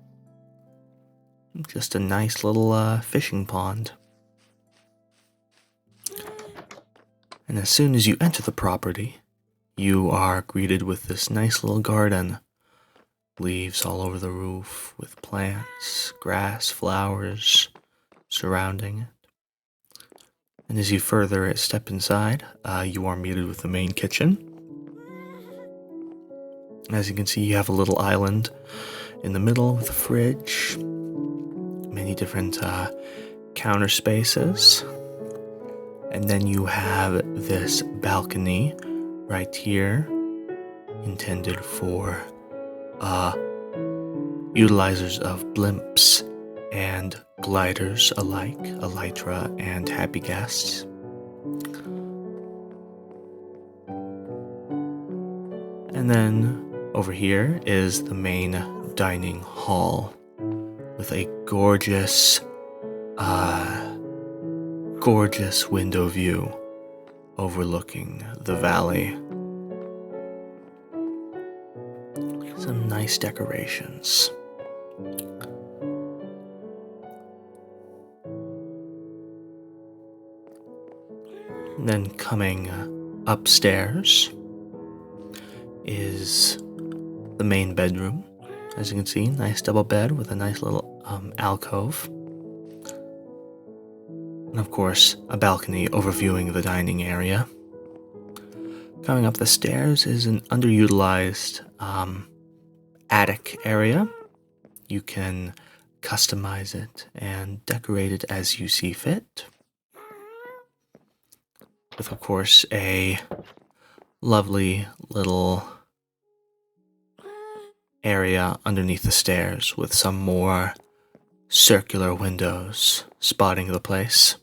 Just a nice little fishing pond. And as soon as you enter the property, you are greeted with this nice little garden. Leaves all over the roof with plants, grass, flowers surrounding it. And as you further step inside, you are greeted with the main kitchen. As you can see, you have a little island in the middle with a fridge, many different counter spaces. And then you have this balcony right here, intended for utilizers of blimps and gliders alike, elytra and happy guests. And then over here is the main dining hall with a gorgeous window view overlooking the valley. Some nice decorations. And then coming upstairs is the main bedroom. As you can see, nice double bed with a nice little alcove. And of course, a balcony overviewing the dining area. Coming up the stairs is an underutilized attic area. You can customize it and decorate it as you see fit. With, of course, a lovely little area underneath the stairs with some more circular windows spotting the place.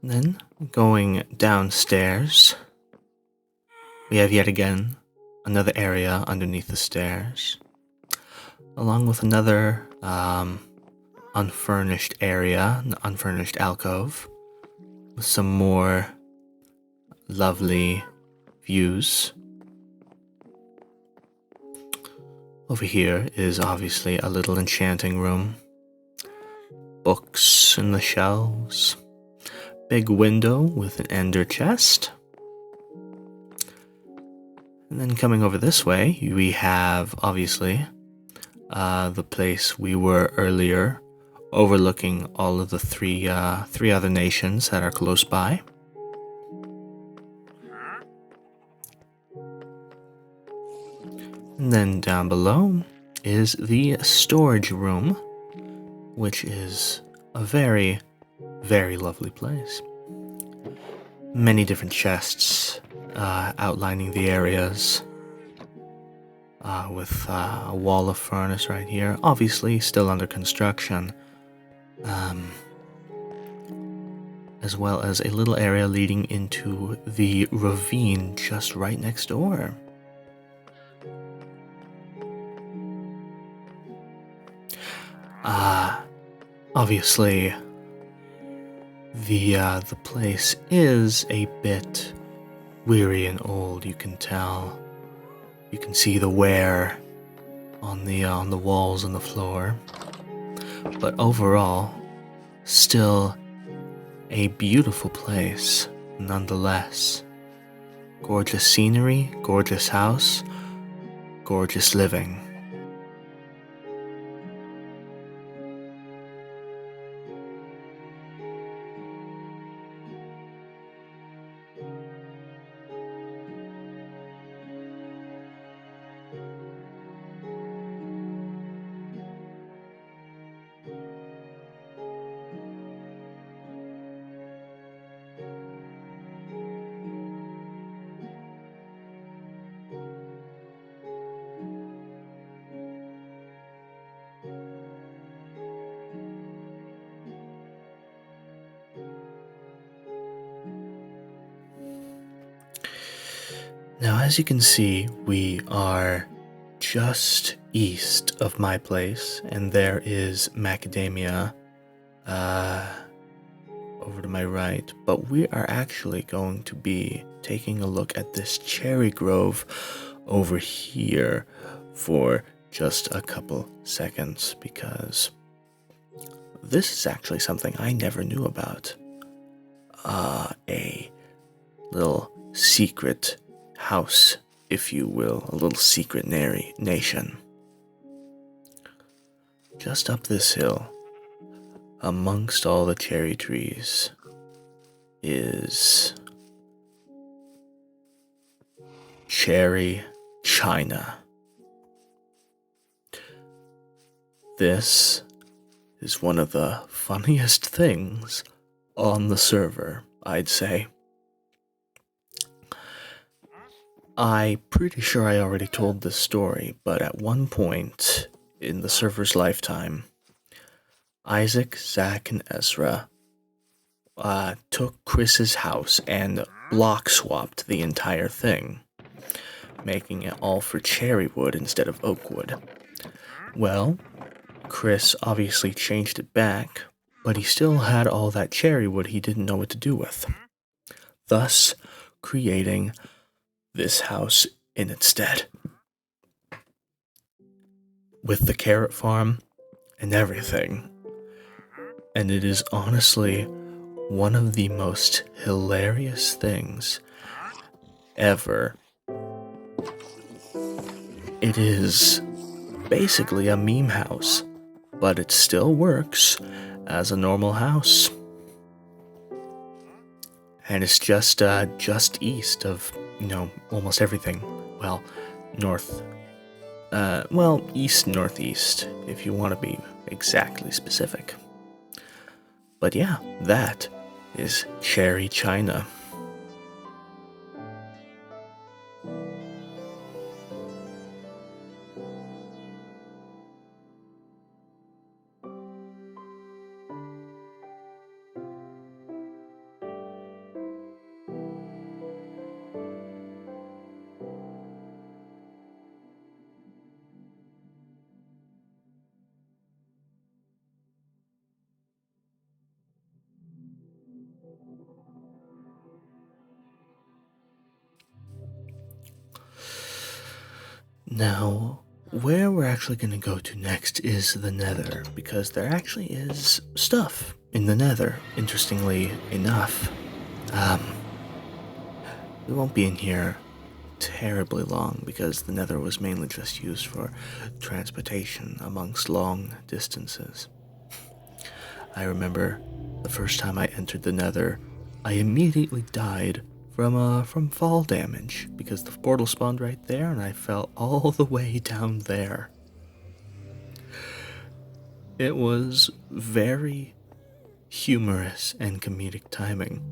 And then, going downstairs, we have yet again another area underneath the stairs, along with another unfurnished area, an unfurnished alcove, with some more lovely views. Over here is obviously a little enchanting room. Books in the shelves. Big window with an ender chest. And then coming over this way, we have obviously the place we were earlier, overlooking all of the three other nations that are close by. And then down below is the storage room, which is a very, very lovely place. Many different chests outlining the areas, with a wall of furnace right here, obviously still under construction, as well as a little area leading into the ravine just right next door. Obviously, the place is a bit weary and old. You can tell. You can see the wear on the walls and the floor. But overall, still a beautiful place, nonetheless. Gorgeous scenery, gorgeous house, gorgeous living. Now, as you can see, we are just east of my place, and there is Makadamia over to my right, but we are actually going to be taking a look at this cherry grove over here for just a couple seconds, because this is actually something I never knew about. A little secret house, if you will, a little secret nation. Just up this hill, amongst all the cherry trees, is Cherry China. This is one of the funniest things on the server, I'd say. I'm pretty sure I already told this story, but at one point in the server's lifetime, Isaac, Zach, and Ezra took Chris's house and block swapped the entire thing, making it all for cherry wood instead of oak wood. Well, Chris obviously changed it back, but he still had all that cherry wood he didn't know what to do with, thus creating this house in its stead, with the carrot farm and everything. And it is honestly one of the most hilarious things ever. It is basically a meme house, but it still works as a normal house. And it's just east of, almost everything. Well, east-northeast, if you want to be exactly specific. But yeah, that is Cherry China. Now, where we're actually going to go to next is the Nether, because there actually is stuff in the Nether, interestingly enough. We won't be in here terribly long, because the Nether was mainly just used for transportation amongst long distances. I remember the first time I entered the Nether, I immediately died from fall damage, because the portal spawned right there and I fell all the way down there. It was very humorous and comedic timing.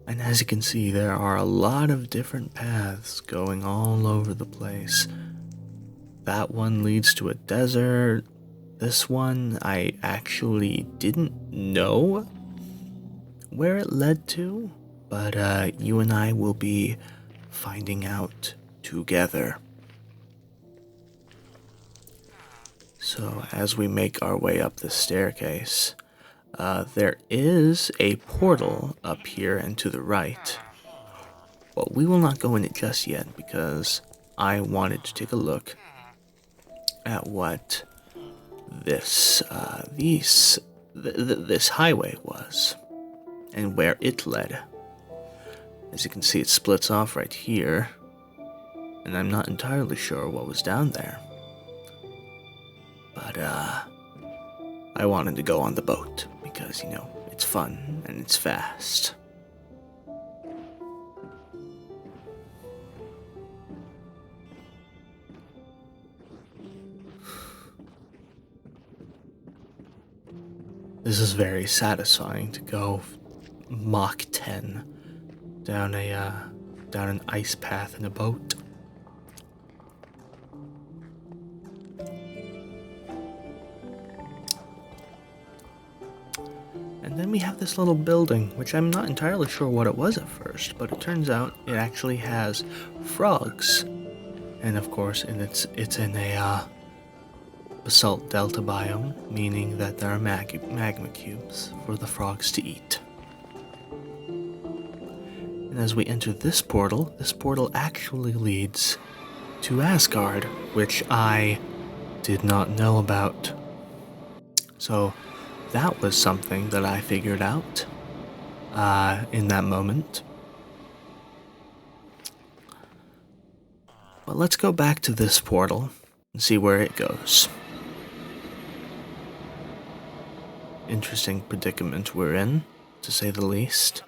And as you can see, there are a lot of different paths going all over the place. That one leads to a desert. This one, I actually didn't know where it led to, but you and I will be finding out together. So as we make our way up the staircase, there is a portal up here and to the right, but we will not go in it just yet, because I wanted to take a look at what this highway was and where it led. As you can see, it splits off right here, and I'm not entirely sure what was down there. But, I wanted to go on the boat, because, it's fun and it's fast. This is very satisfying to go Mach 10 down an ice path in a boat. And then we have this little building, which I'm not entirely sure what it was at first, but it turns out it actually has frogs. And of course, it's in a basalt delta biome, meaning that there are magma cubes for the frogs to eat. And as we enter this portal actually leads to Asgard, which I did not know about. So that was something that I figured out in that moment. But let's go back to this portal and see where it goes. Interesting predicament we're in, to say the least.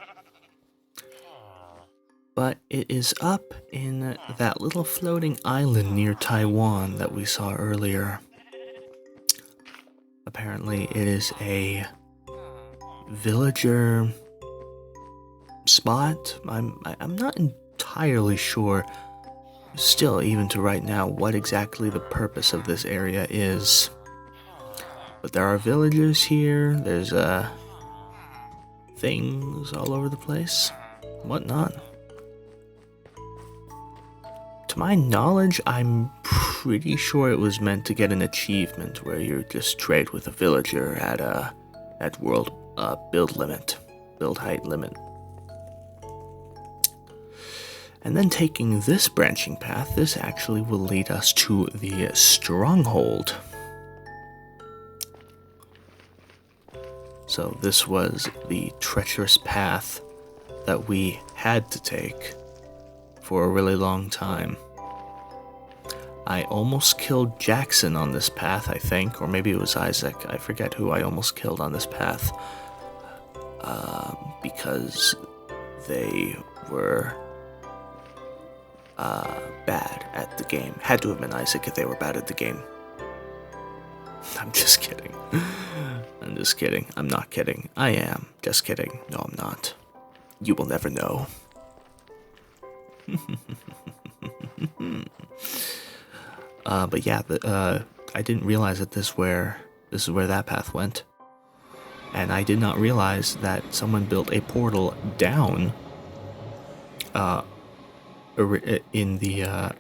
But it is up in that little floating island near Taiwan that we saw earlier. Apparently it is a villager spot. I'm not entirely sure still, even to right now, what exactly the purpose of this area is. But there are villagers here, there's things all over the place, whatnot. To my knowledge, I'm pretty sure it was meant to get an achievement where you just trade with a villager at world build height limit. And then taking this branching path, this actually will lead us to the Stronghold. So this was the treacherous path that we had to take for a really long time. I almost killed Jackson on this path, I think, or maybe it was Isaac. I forget who I almost killed on this path. Because they were bad at the game. Had to have been Isaac if they were bad at the game. I'm just kidding. I'm just kidding. I'm not kidding. I am. Just kidding. No, I'm not. You will never know. But yeah, I didn't realize that this is where that path went. And I did not realize that someone built a portal down in the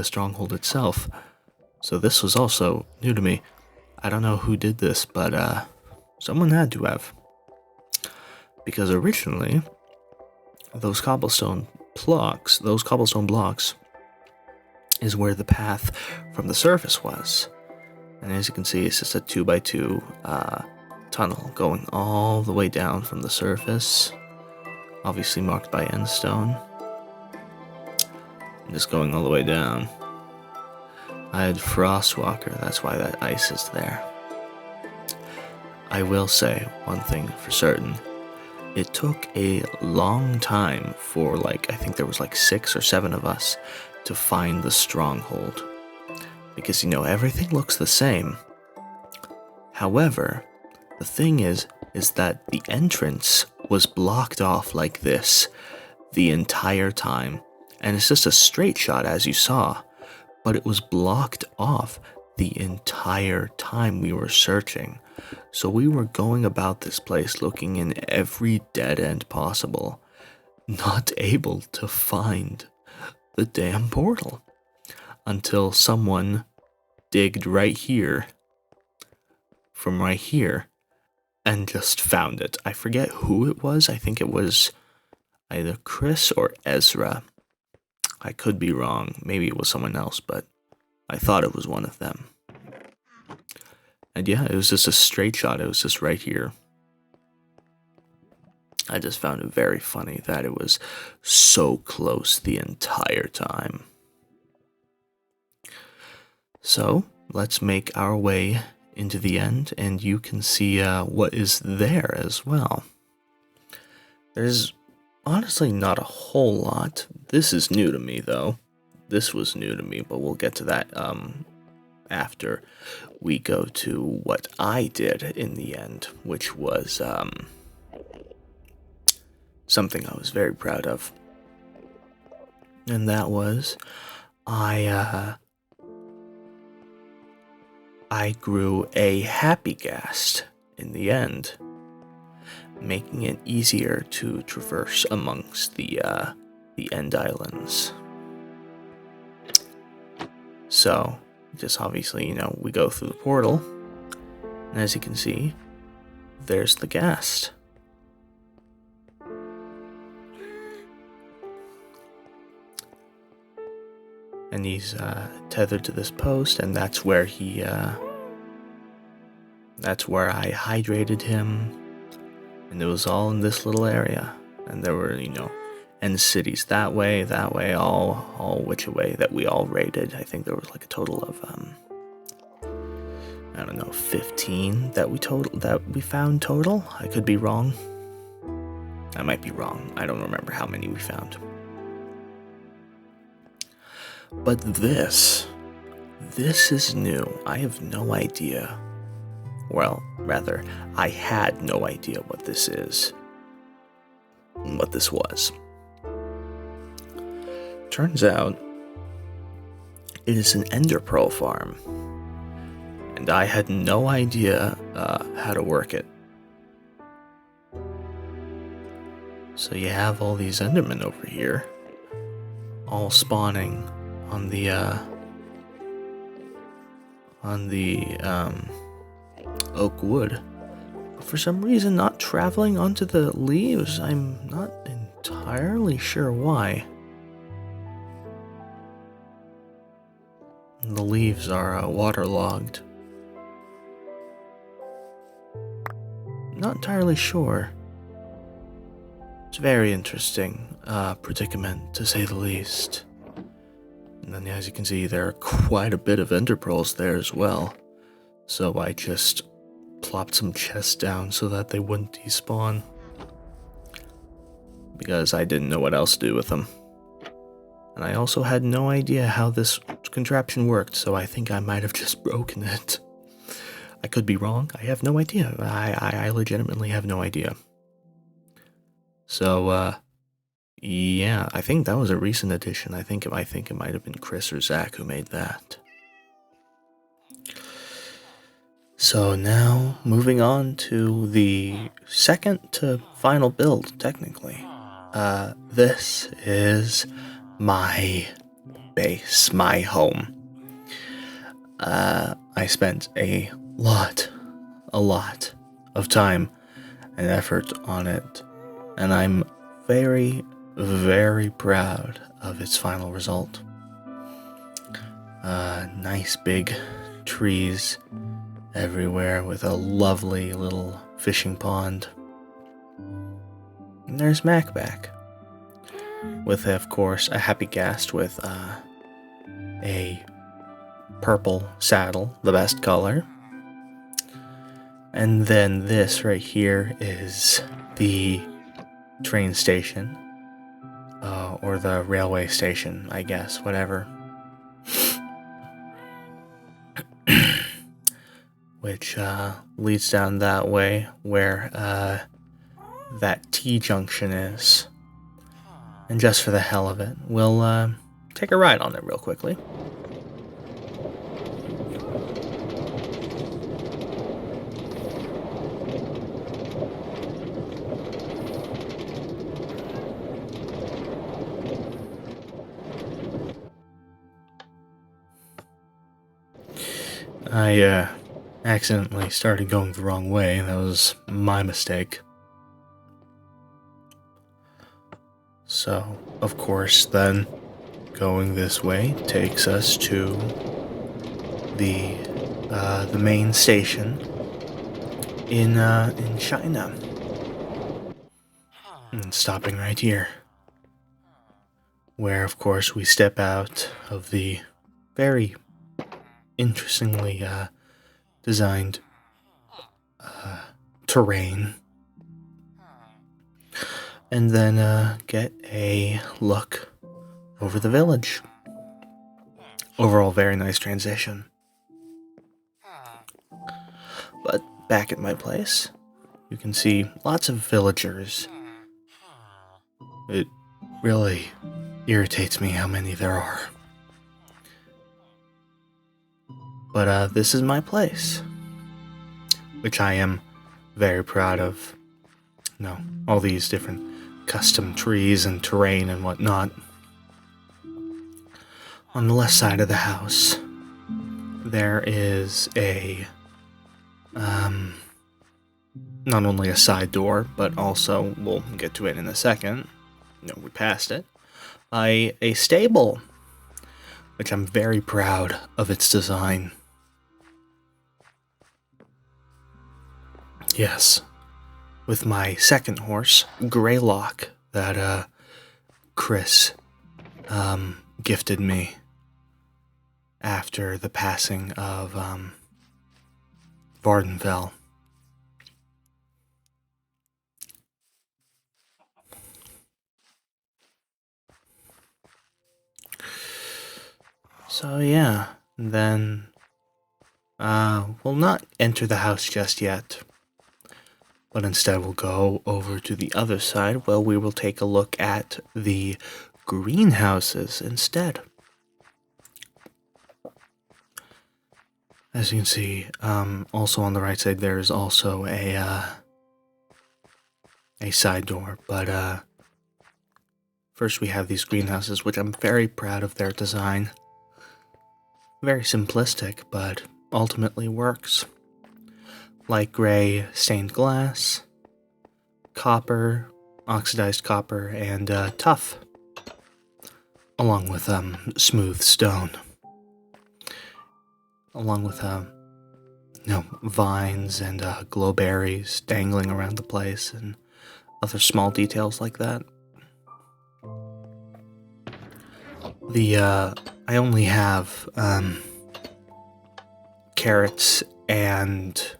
Stronghold itself. So this was also new to me. I don't know who did this, but someone had to have. Because originally, those cobblestone blocks is where the path from the surface was. And as you can see, it's just a 2x2 tunnel going all the way down from the surface, obviously marked by endstone. And just going all the way down. I had Frostwalker, that's why that ice is there. I will say one thing for certain. It took a long time for I think there was 6 or 7 of us to find the Stronghold. Because, everything looks the same. However, the thing is that the entrance was blocked off like this the entire time. And it's just a straight shot, as you saw. But it was blocked off the entire time we were searching. So we were going about this place looking in every dead end possible, not able to find the damn portal. Until someone digged right here, from right here, and just found it. I forget who it was. I think it was either Chris or Ezra. I could be wrong. Maybe it was someone else, but I thought it was one of them. And yeah, it was just a straight shot. It was just right here. I just found it very funny that it was so close the entire time. So, let's make our way into the end, and you can see what is there as well. There's honestly not a whole lot. This is new to me, though. This was new to me, but we'll get to that after we go to what I did in the end, which was something I was very proud of. And that was, I grew a happy ghast in the end. making it easier to traverse amongst the end islands. So, just obviously, you know, we go through the portal, and as you can see, there's the ghast. And he's tethered to this post, and that's where that's where I hydrated him, and it was all in this little area. And there were, you know, end cities that way, all which way that we all raided. I think there was like a total of I don't know, 15 that we found total. I could be wrong. I might be wrong. I don't remember how many we found. But this is new. I have no idea. Well, rather, I had no idea what this is. What this was. Turns out, it is an ender pearl farm. And I had no idea how to work it. So you have all these endermen over here, all spawning on the oak wood, but for some reason not traveling onto the leaves. I'm not entirely sure why. The leaves are waterlogged. Not entirely sure. It's a very interesting predicament, to say the least. And then, as you can see, there are quite a bit of ender pearls there as well. So I just plopped some chests down so that they wouldn't despawn, because I didn't know what else to do with them. And I also had no idea how this contraption worked, so I think I might have just broken it. I could be wrong. I have no idea. I legitimately have no idea. So, yeah, I think that was a recent addition. I think it might have been Chris or Zach who made that. So now, moving on to the second to final build, technically. This is my base, my home. I spent a lot of time and effort on it, and I'm very, very proud of its final result. Nice big trees everywhere with a lovely little fishing pond. And there's Mac back, with, of course, a happy ghast with a purple saddle, the best color. And then this right here is the train station, or the railway station, I guess, whatever. Which leads down that way where that T-junction is. And just for the hell of it, we'll take a ride on it real quickly. I accidentally started going the wrong way. That was my mistake. So, of course, then going this way takes us to the main station in China. And stopping right here, where, of course, we step out of the very interestingly designed terrain, and then get a look over the village. Overall, very nice transition. But back at my place, you can see lots of villagers. It really irritates me how many there are. But this is my place, which I am very proud of. all these different custom trees and terrain and whatnot. On the left side of the house, there is a, not only a side door, but also, we'll get to it in a second, we passed it, a stable, which I'm very proud of its design. Yes, with my second horse, Greylock, that Chris gifted me after the passing of Vardenfell. So yeah, then we'll not enter the house just yet, but instead we'll go over to the other side where we will take a look at the greenhouses instead. As you can see, also on the right side there is also a side door, but first we have these greenhouses, which I'm very proud of their design. Very simplistic, but ultimately works. Light gray stained glass, copper, oxidized copper, and tough, along with smooth stone, along with vines and glowberries dangling around the place, and other small details like that. I only have carrots and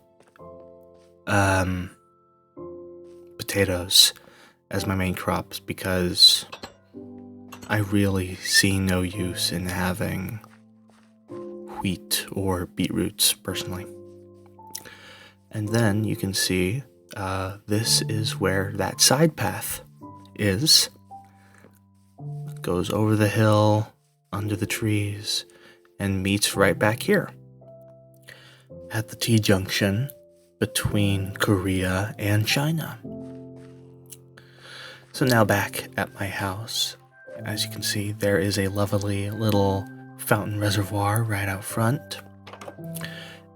potatoes as my main crops because I really see no use in having wheat or beetroots personally. And then you can see this is where that side path is. It goes over the hill, under the trees, and meets right back here at the T-junction between Korea and China. So now back at my house, as you can see, there is a lovely little fountain reservoir right out front.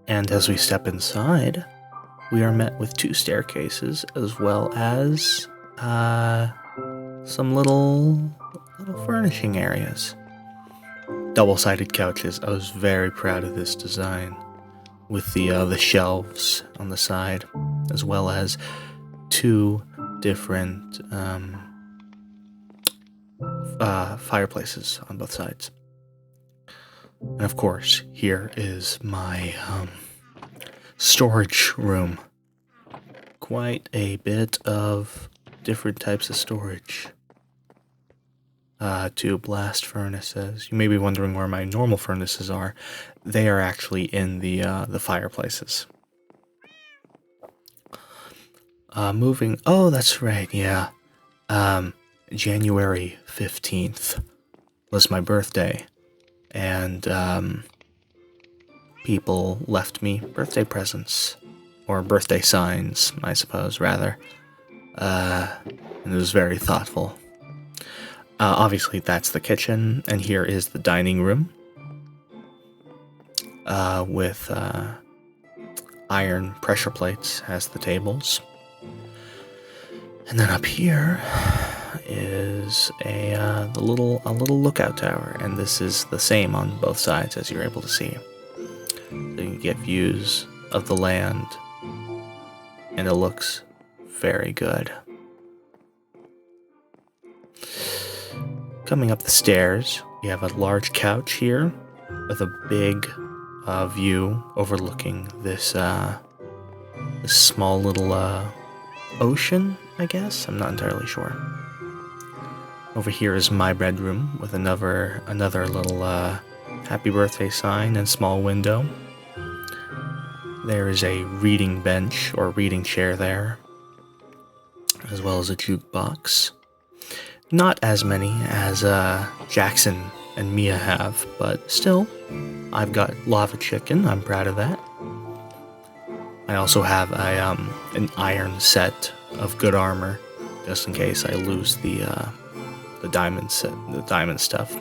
And as we step inside, we are met with 2 staircases as well as some little furnishing areas. Double-sided couches. I was very proud of this design, with the shelves on the side, as well as 2 different fireplaces on both sides. And of course, here is my storage room. Quite a bit of different types of storage. 2 blast furnaces. You may be wondering where my normal furnaces are. They are actually in the fireplaces. Moving. Oh, that's right. Yeah. January 15th was my birthday, and people left me birthday presents, or birthday signs, I suppose, rather. And it was very thoughtful. Obviously, that's the kitchen, and here is the dining room with iron pressure plates as the tables. And then up here is a little lookout tower, and this is the same on both sides, as you're able to see. So you can get views of the land, and it looks very good. Coming up the stairs, we have a large couch here with a big view overlooking this small little ocean, I guess? I'm not entirely sure. Over here is my bedroom with another little happy birthday sign and small window. There is a reading bench or reading chair there, as well as a jukebox. Not as many as Jackson and Mia have, but still, I've got lava chicken. I'm proud of that. I also have an iron set of good armor, just in case I lose the diamond set, the diamond stuff,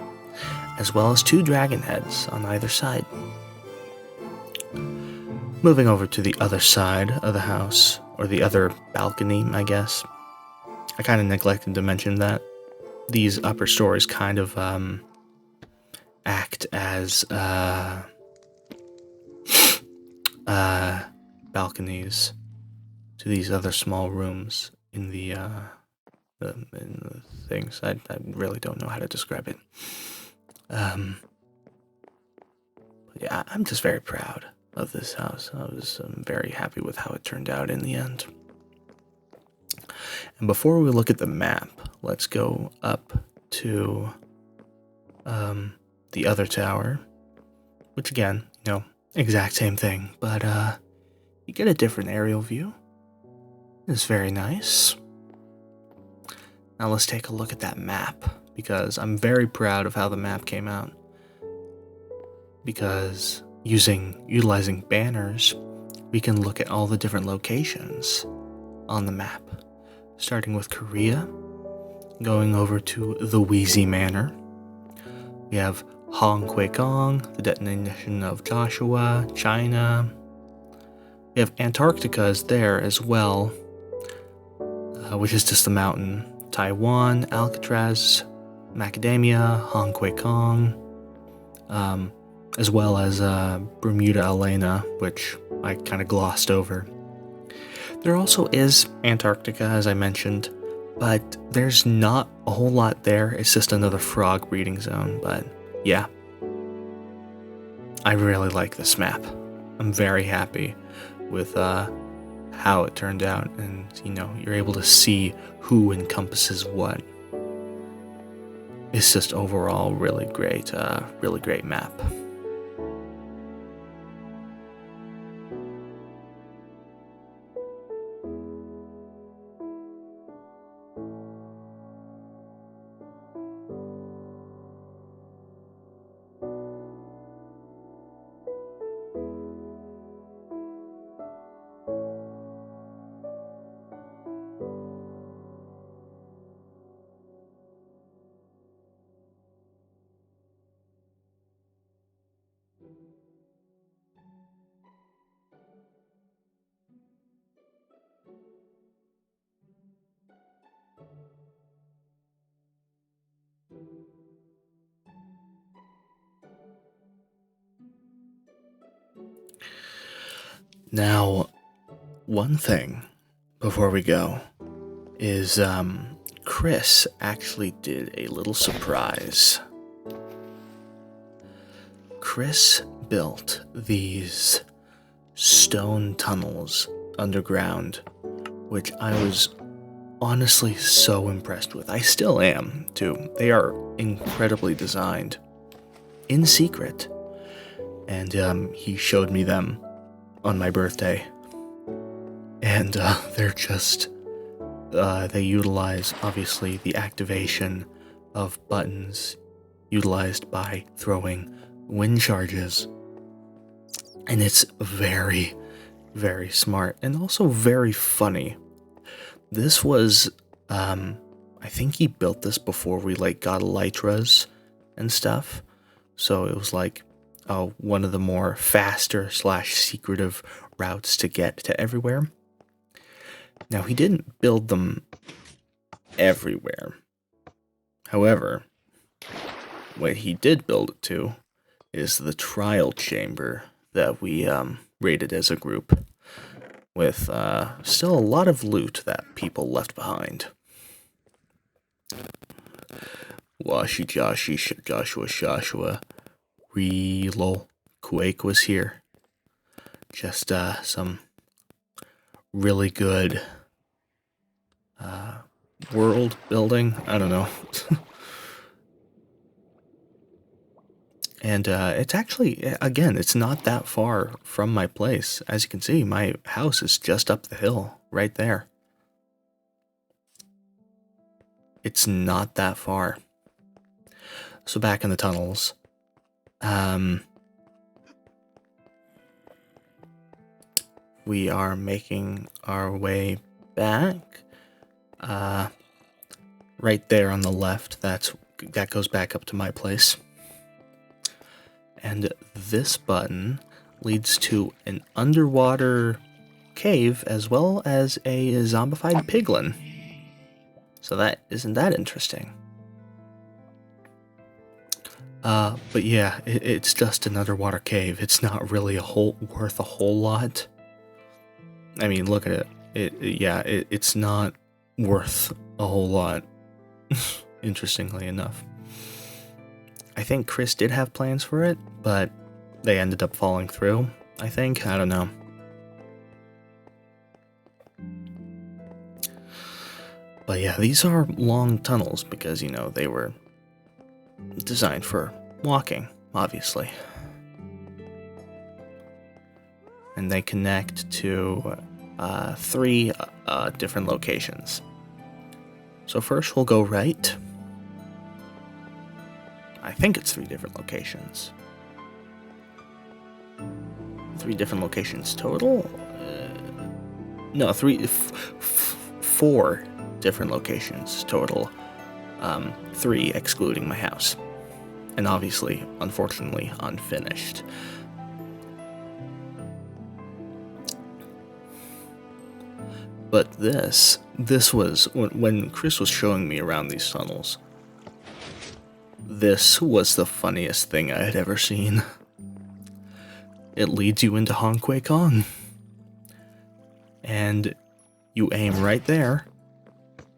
as well as 2 dragon heads on either side. Moving over to the other side of the house, or the other balcony, I guess. I kind of neglected to mention that these upper stories kind of act as balconies to these other small rooms in the things. I really don't know how to describe it. But yeah, I'm just very proud of this house. I was very happy with how it turned out in the end. And before we look at the map, let's go up to the other tower, which again, you know, exact same thing, but you get a different aerial view. It's very nice. Now let's take a look at that map, because I'm very proud of how the map came out. Because utilizing banners, we can look at all the different locations on the map. Starting with Korea, going over to the Weezee Manor. We have Kwake'ong, the Detonation of Joshua, China. We have Antarctica is there as well, which is just a mountain. Taiwan, Alcatraz, Makadamia, Kwake'ong, as well as Bermuda Elainna, which I kind of glossed over. There also is Antarctica, as I mentioned, but there's not a whole lot there. It's just another frog breeding zone, but yeah. I really like this map. I'm very happy with how it turned out, and you know, you're able to see who encompasses what. It's just overall really great map. Now, one thing before we go is Chris actually did a little surprise. Chris built these stone tunnels underground, which I was honestly so impressed with. I still am, too. They are incredibly designed in secret, and he showed me them on my birthday, and they're just they utilize obviously the activation of buttons utilized by throwing wind charges, and it's very, very smart and also very funny. This was I think he built this before we like got elytras and stuff, so it was like one of the more faster / secretive routes to get to everywhere. Now, he didn't build them everywhere. However, what he did build it to is the trial chamber that we raided as a group, with still a lot of loot that people left behind. Washi Joshi Joshua Reload Quake was here. Just some really good world building. I don't know. And it's actually, again, it's not that far from my place. As you can see, my house is just up the hill, right there. It's not that far. So back in the tunnels. We are making our way back. Right there on the left, that goes back up to my place. And this button leads to an underwater cave as well as a zombified piglin. So isn't that interesting? But yeah, it's just an underwater cave. It's not really worth a whole lot. I mean, look at it. It's not worth a whole lot. Interestingly enough. I think Chris did have plans for it, but they ended up falling through, I think. I don't know. But yeah, these are long tunnels because, you know, they were designed for walking, obviously. And they connect to 3 different locations. So first we'll go right. I think it's 3 different locations. 3 different locations total? No, 4 different locations total. 3 excluding my house. And obviously, unfortunately, unfinished. But this was, when Chris was showing me around these tunnels, this was the funniest thing I had ever seen. It leads you into Kwake'ong. And you aim right there,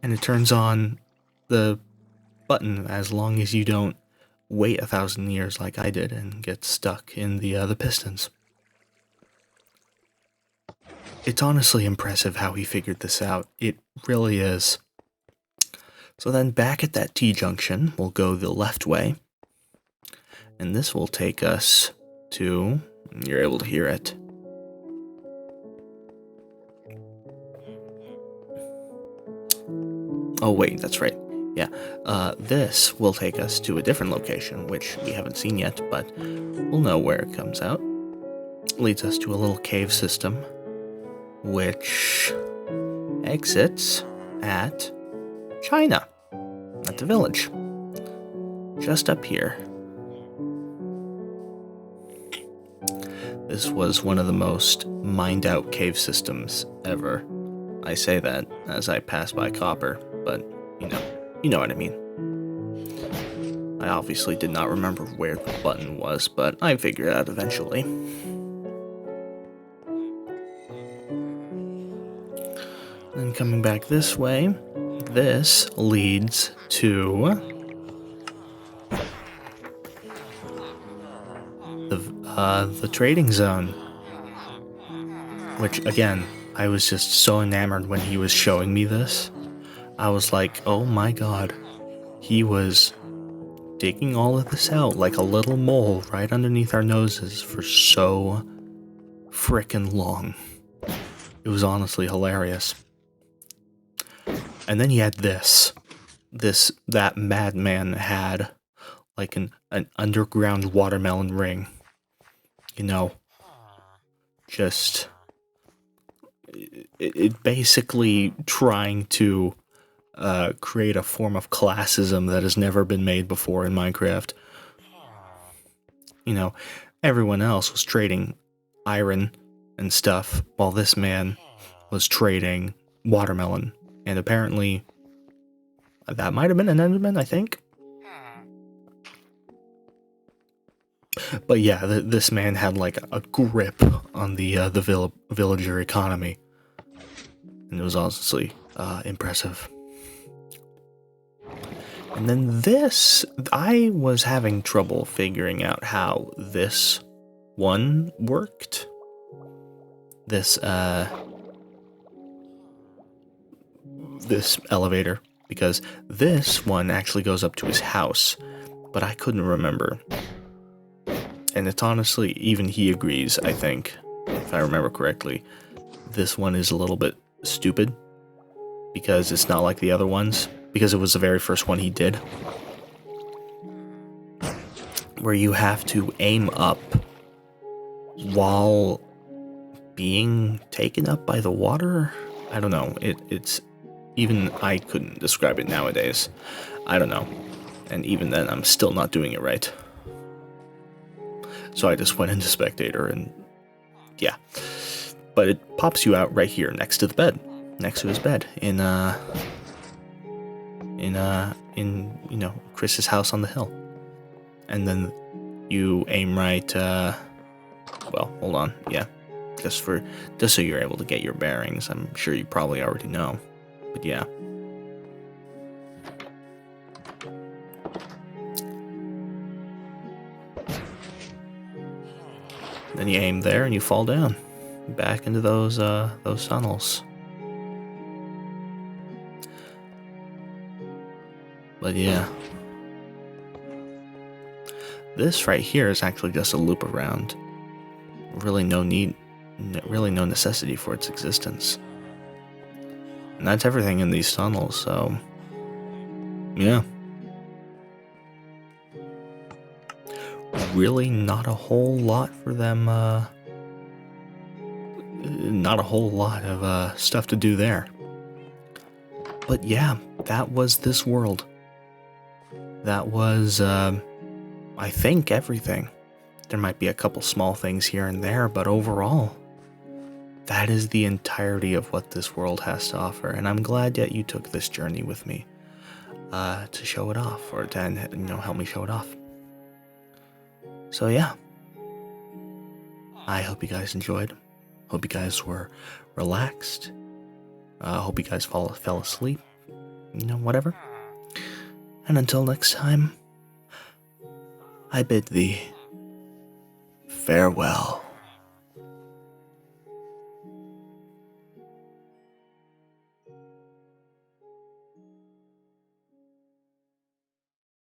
and it turns on the button as long as you don't wait 1,000 years like I did and get stuck in the pistons. It's honestly impressive how he figured this out. It really is. So then back at that T-junction, we'll go the left way. And this will take us to... You're able to hear it. Oh wait, that's right. Yeah, this will take us to a different location, which we haven't seen yet, but we'll know where it comes out. Leads us to a little cave system, which exits at China, at the village, just up here. This was one of the most mined-out cave systems ever. I say that as I pass by copper, but, you know what I mean. I obviously did not remember where the button was, but I figured it out eventually. Then coming back this way, this leads to the trading zone, which again, I was just so enamored when he was showing me this. I was like, oh my god, he was digging all of this out like a little mole right underneath our noses for so frickin' long. It was honestly hilarious. And then he had that madman had like an underground watermelon ring. You know, just it basically trying to create a form of classism that has never been made before in Minecraft. You know, everyone else was trading iron and stuff, while this man was trading watermelon. And apparently, that might have been an Enderman, I think. But yeah, this man had like a grip on the villager economy. And it was honestly impressive. And then this, I was having trouble figuring out how this one worked. This elevator, because this one actually goes up to his house, but I couldn't remember. And it's honestly, even he agrees, I think, if I remember correctly, this one is a little bit stupid, because it's not like the other ones, because it was the very first one he did, where you have to aim up while being taken up by the water. I don't know. It's even I couldn't describe it nowadays. I don't know. And even then, I'm still not doing it right. So I just went into spectator and yeah. But it pops you out right here next to the bed, next to his bed in you know, Chris's house on the hill. And then you aim right. Well, hold on. Yeah, just so you're able to get your bearings. I'm sure you probably already know, but yeah. Then you aim there and you fall down, back into those tunnels. But yeah, this right here is actually just a loop around. Really no necessity for its existence. And that's everything in these tunnels, so yeah. Really not a whole lot for them, not a whole lot of stuff to do there. But yeah, that was this world. That was, I think, everything. There might be a couple small things here and there, but overall, that is the entirety of what this world has to offer. And I'm glad that you took this journey with me to show it off, or to help me show it off. So yeah, I hope you guys enjoyed. Hope you guys were relaxed. Hope you guys fell asleep. Whatever. And until next time, I bid thee farewell.